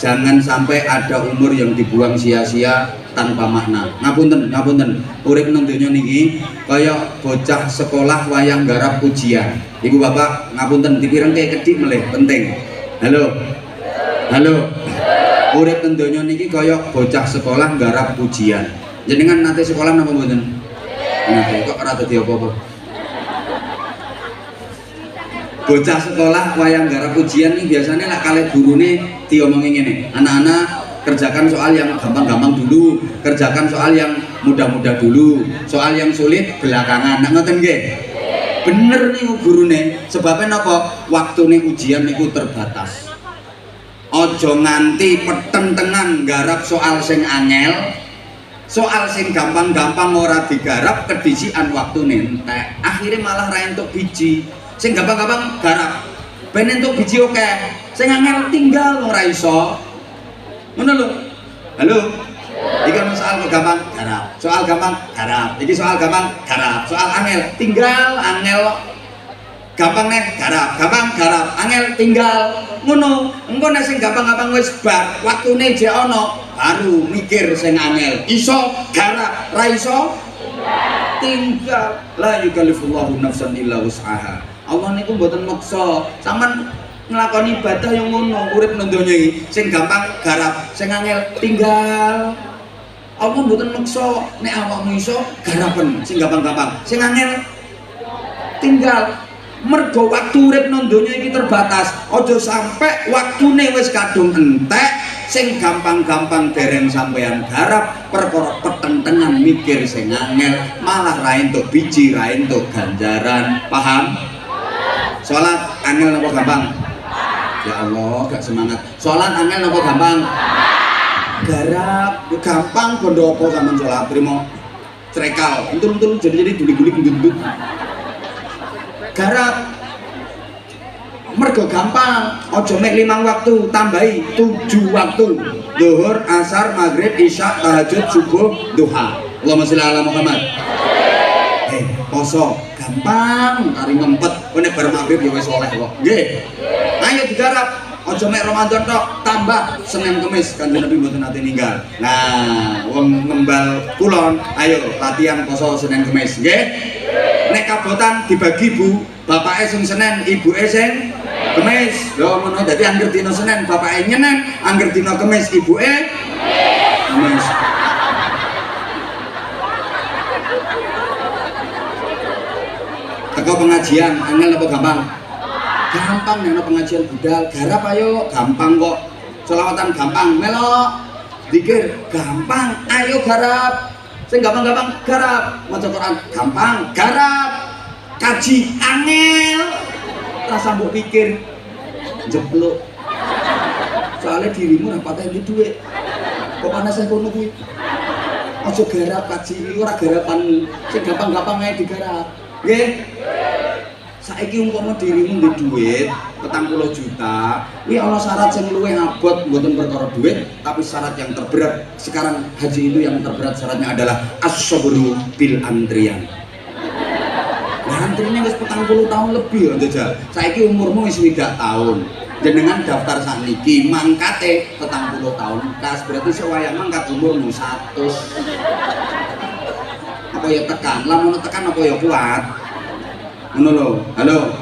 Jangan sampai ada umur yang dibuang sia-sia tanpa makna. Ngapunten. Urip nang donya niki kaya bocah sekolah wayang garap ujian. Ibu bapak, ngapunten dipireng kayak kedik meleh, penting. Halo. Urip nang donya niki kaya bocah sekolah garap ujian. Jenengan nate sekolah napa mboten? Nate kok ora dadi apa-apa. Bocah sekolah wayang garap ujian nih biasanya lah kali gurune diomongin ngene, anak-anak kerjakan soal yang gampang-gampang dulu, kerjakan soal yang mudah-mudah dulu, soal yang sulit belakangan. Nak ngoten nggih? Bener nih gurune, sebabnya napa? Waktu nih ujian niku terbatas. Ojo nganti petentengan garap soal sing angel, soal sing gampang-gampang ora digarap kedisian waktu entek. Akhirnya malah ra entuk biji. Sing gampang-gampang garap, ben entuk biji oke, sing angel tinggal ora iso. Ngono lho. Halo. Iki kan soal gampang garap, soal gampang garap. Iki soal gampang garap, soal angel tinggal angel. Gampang nek garap, gampang garap, angel tinggal. Ngono. Engko nek sing gampang-gampang wis bar, waktune jek ana, baru mikir sing angel. Iso garap, ra iso tinggal. La yukallifullahu nafsan illa wus'aha. Allah niku mboten maksa, sampean nglakoni ibadah yang ngono, urip nang donya iki sing gampang garap, sing angel tinggal. Allah mboten maksa, nek awakmu iso garapen sing gampang-gampang, sing angel tinggal. Mergo waktu urip nang donya iki terbatas, aja sampe waktune wis kadung entek, sing gampang-gampang dereng sampeyan garap, perkara petentengan mikir sing angel, malah ra entuk biji, ra entuk ganjaran. Paham? Sholat angel napa gampang? Ya Allah, gak semangat. Sholat angel napa gampang? Garap, gampang bondo apa sampean sholat trimo crekal. Entul-entul jadi guli-guli gendut. Garap. Mergo gampang, aja mek 5 waktu, tambahi 7 waktu. Zuhur, asar, maghrib, isya, tahajud, subuh, duha. Allahumma sholli ala Muhammad. Poso gampang, kari ngempet, nek bar maghrib ya wis oleh kok. Nggih. Ayo digarap, Aja mek Ramadan tok, tambah Senin Kamis Kanjeng Nabi mboten nate ninggal. Nah, wong ngembal kulon, ayo latihan poso Senin Kamis, nggih? Nek kabotan dibagi Bu, bapake sing Senin, ibuke sing Kamis. Lho ngono dadi angger dina Senin bapake nyenen, angger dina Kamis ibuke Kamis. Teko pengajian angel apa gampang? Gampang nek pengajian budal, garap ayo gampang kok. Selawatan gampang, melok zikir gampang, ayo garap. Sing gampang-gampang garap. Maca Quran gampang, garap. Kaji angel. Rasa mbok pikir jeblok. Soalnya dirimu ora patah iki dhuwit. Kok panas kono kuwi? Aja garap kaji, ora garapan. Sing gampang-gampang ae digarap. Nggih. Saiki umpama dirimu ndek dhuwit 40 juta, kuwi ana syarat sing luwih abot mboten perkara dhuwit, tapi syarat yang terberat. Sekarang haji itu yang terberat syaratnya adalah as-sabru bil antrian. Nah, antrinya wis 40 tahun lebih ya, Jajal. Saiki umurmu wis 3 tahun. Jenengan daftar sakniki mangkate 40 tahun. Kas berarti sewaya mangkat umurmu 100. Apa ya tekan? Lamun tekan apa ya kuat? Ngono lho, halo.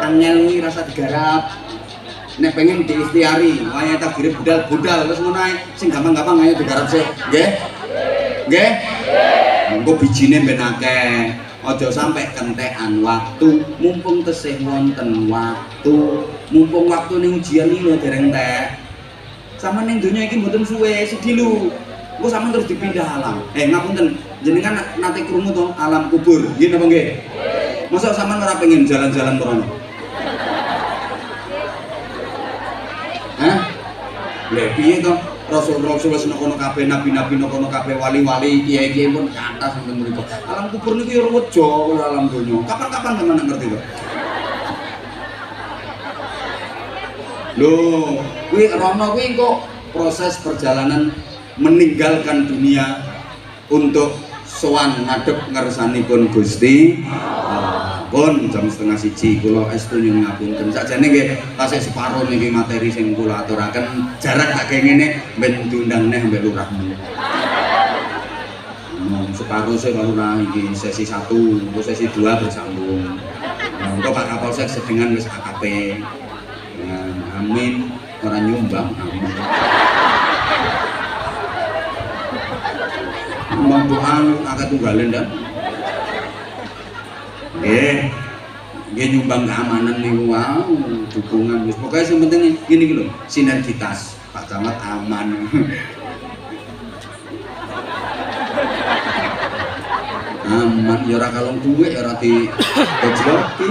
Angel iki rasa digarap. Nek pengen diikhtiari, waya takdir budal-budal wis ngono ae. Sing gampang-gampang ayo digarap sik, nggih? Nggih? Engko bijine ben akeh. Aja sampai kentekan waktu, mumpung tesih wonten waktu. Mumpung waktu ning ujian iki lho dereng entek. Sama ning donya iki mboten suwe, sedilu. Engko sampean terus dipindah alam. Ngapunten, jenengan nate krungu to alam kubur. Nggih napa nggih? Masa sampean ora pengen jalan-jalan merono? Hah? Lha piye to? Rasul-rasul wis kono kabeh, nabi-nabi kono kabeh, wali-wali, kiai-kiai pun kathah sampeyan mriku. Alam kubur niku ya rejo kaya alam donya. Kapan-kapan sampeyan ngerti kok? Lho, kuwi rono kuwi kok proses perjalanan meninggalkan dunia untuk sowan ngadep ngersanipun Gusti pun jam 12:30 kula estu nyuwun ngapunten. Sakjane nggih tasih separo niki materi sing kula aturaken jarak tak kaya ngene ben diundang neh mbek lurahmu. Separo sing lurah iki sesi 1, engko sesi 2 bersambung. Engko Pak Kapolsek sedengan wis AKP. Amin, ora nyumbang amin. Mampuan akad tunggalen dan nggih nyumbang keamanan niku wow, dukungan wis pokoke sing penting ngene iki lho, sinergitas. Pak Camat aman. Aman ya ora kalong duwe ya ora digojloki.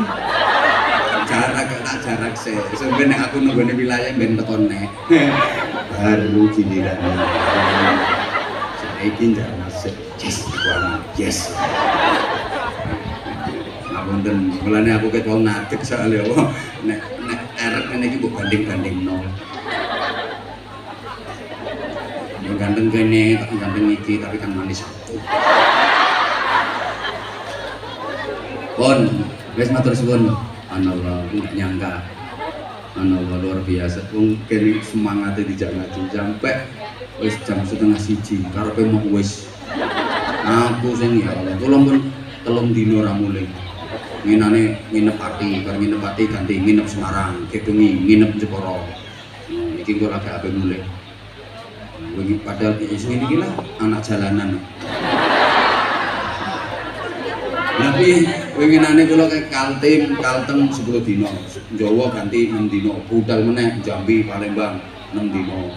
Jarak sih. Sebenarnya aku nunggone wilayah ben tekone. Baru giliran. Saiki jarak sih. Yes. Ngapunten, mulane aku ket wong ngadeg soalé nek erek ngene iki mbok banding-bandingno. Yang ganteng kene, tak ganteng iki tapi kan manis aku. Pon, wis matur suwun. Anallah, nggak nyangka. Anallah luar biasa. Wong kene semangate dijak ngaji sampai wis jam 12:30 karepe mau wis. Aku sing ya Allah, kula pun telung dino ra mulih. Nginane nginep Pati, bar nginep Pati ganti nginep Semarang, kebengi nginep Jepara. Iki kok lagi ape mulih. Wingi padahal sing iki lah anak jalanan. Tapi winginane kula ke Kaltim, Kalteng 10 dino. Jawa ganti 6 dino, budal meneh Jambi, Palembang 6 dino.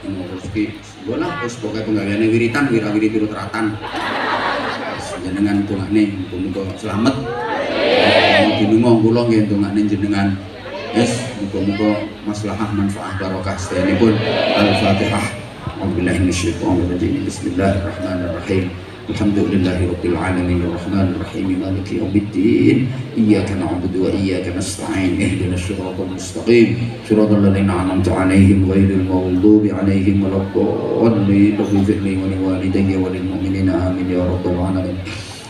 Terus ki bola wis pokoke penggaliane wiritan, wira-wiri turut ratan. Jenengan dongane muga-muga slamet. Dinungo kula nggih dongane jenengan. Yes, muga-muga maslahah manfaat barokah sedanipun. Al-Fatihah. A'udzubillahi minasyaitonir rajim. Bismillahirrahmanirrahim. Alhamdulillahirabbil alamin arrahmanir rahim maliki yaumiddin. Iyyaka na'budu wa iyyaka nasta'in. Ihdinas siratal mustaqim. Siratal ladzina an'amta 'alaihim ghairil maghdubi 'alaihim waladdallin. Ighfir li wa liwalidayya wa lil mu'minina amin ya rabbal alamin.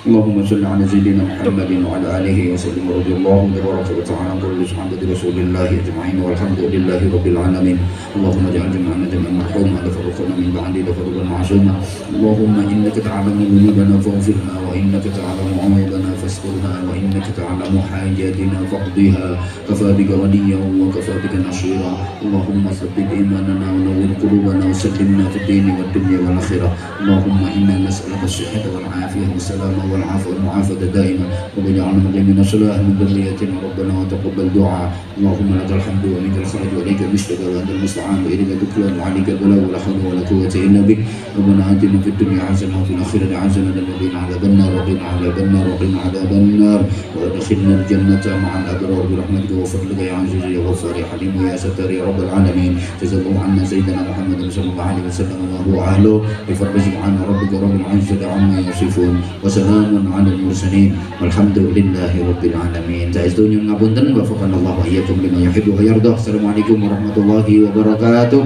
اللهم صل على سيدنا محمد وعلى آله وسلم رضي الله تبارك وتعالى عن كل صحابة رسول الله أجمعين والحمد لله رب العالمين. اللهم اجعل جمعنا جمعا مرحوما لفرقنا من بعد لفرقا معصوما. اللهم إنك تعلم ذنوبنا فاغفرها وإنك تعلم عيوبنا فاسترها وإنك تعلم حاجاتنا فاقضها. كفى بك وليا وكفى بك نصيرا. اللهم ثبت إيماننا ونور قلوبنا وسلمنا في الدين والدنيا والآخرة. اللهم إنا نسألك الصحة والعافية والسلامة والعافية والمعافاة دائما وبجعلنا مقيمين الصلاة من ذريتنا ربنا وتقبل دعاء. اللهم لك الحمد ومنك الخير وإليك المشتكى وأنت المستعان وإليك التكلان وعليك البلاء ولا حول ولا قوة إلا بك. ربنا آتنا في الدنيا حسنة وفي الآخرة حسنة وقنا عذاب النار وقنا عذاب النار وقنا عذاب النار وادخلنا الجنة مع الأبرار برحمتك وفضلك يا عزيز يا غفار يا حليم يا ستار يا رب العالمين. جزا الله عنا سيدنا محمد صلى الله عليه وسلم وهو أهله بفضل سبحان ربك رب العزة عما يصفون وسلام على المرسلين والحمد لله رب العالمين. Saestu nyuwun ngapunten wa faqanallahu iyyakum lima yuhibbu wa yardah. Assalamualaikum warahmatullahi wabarakatuh.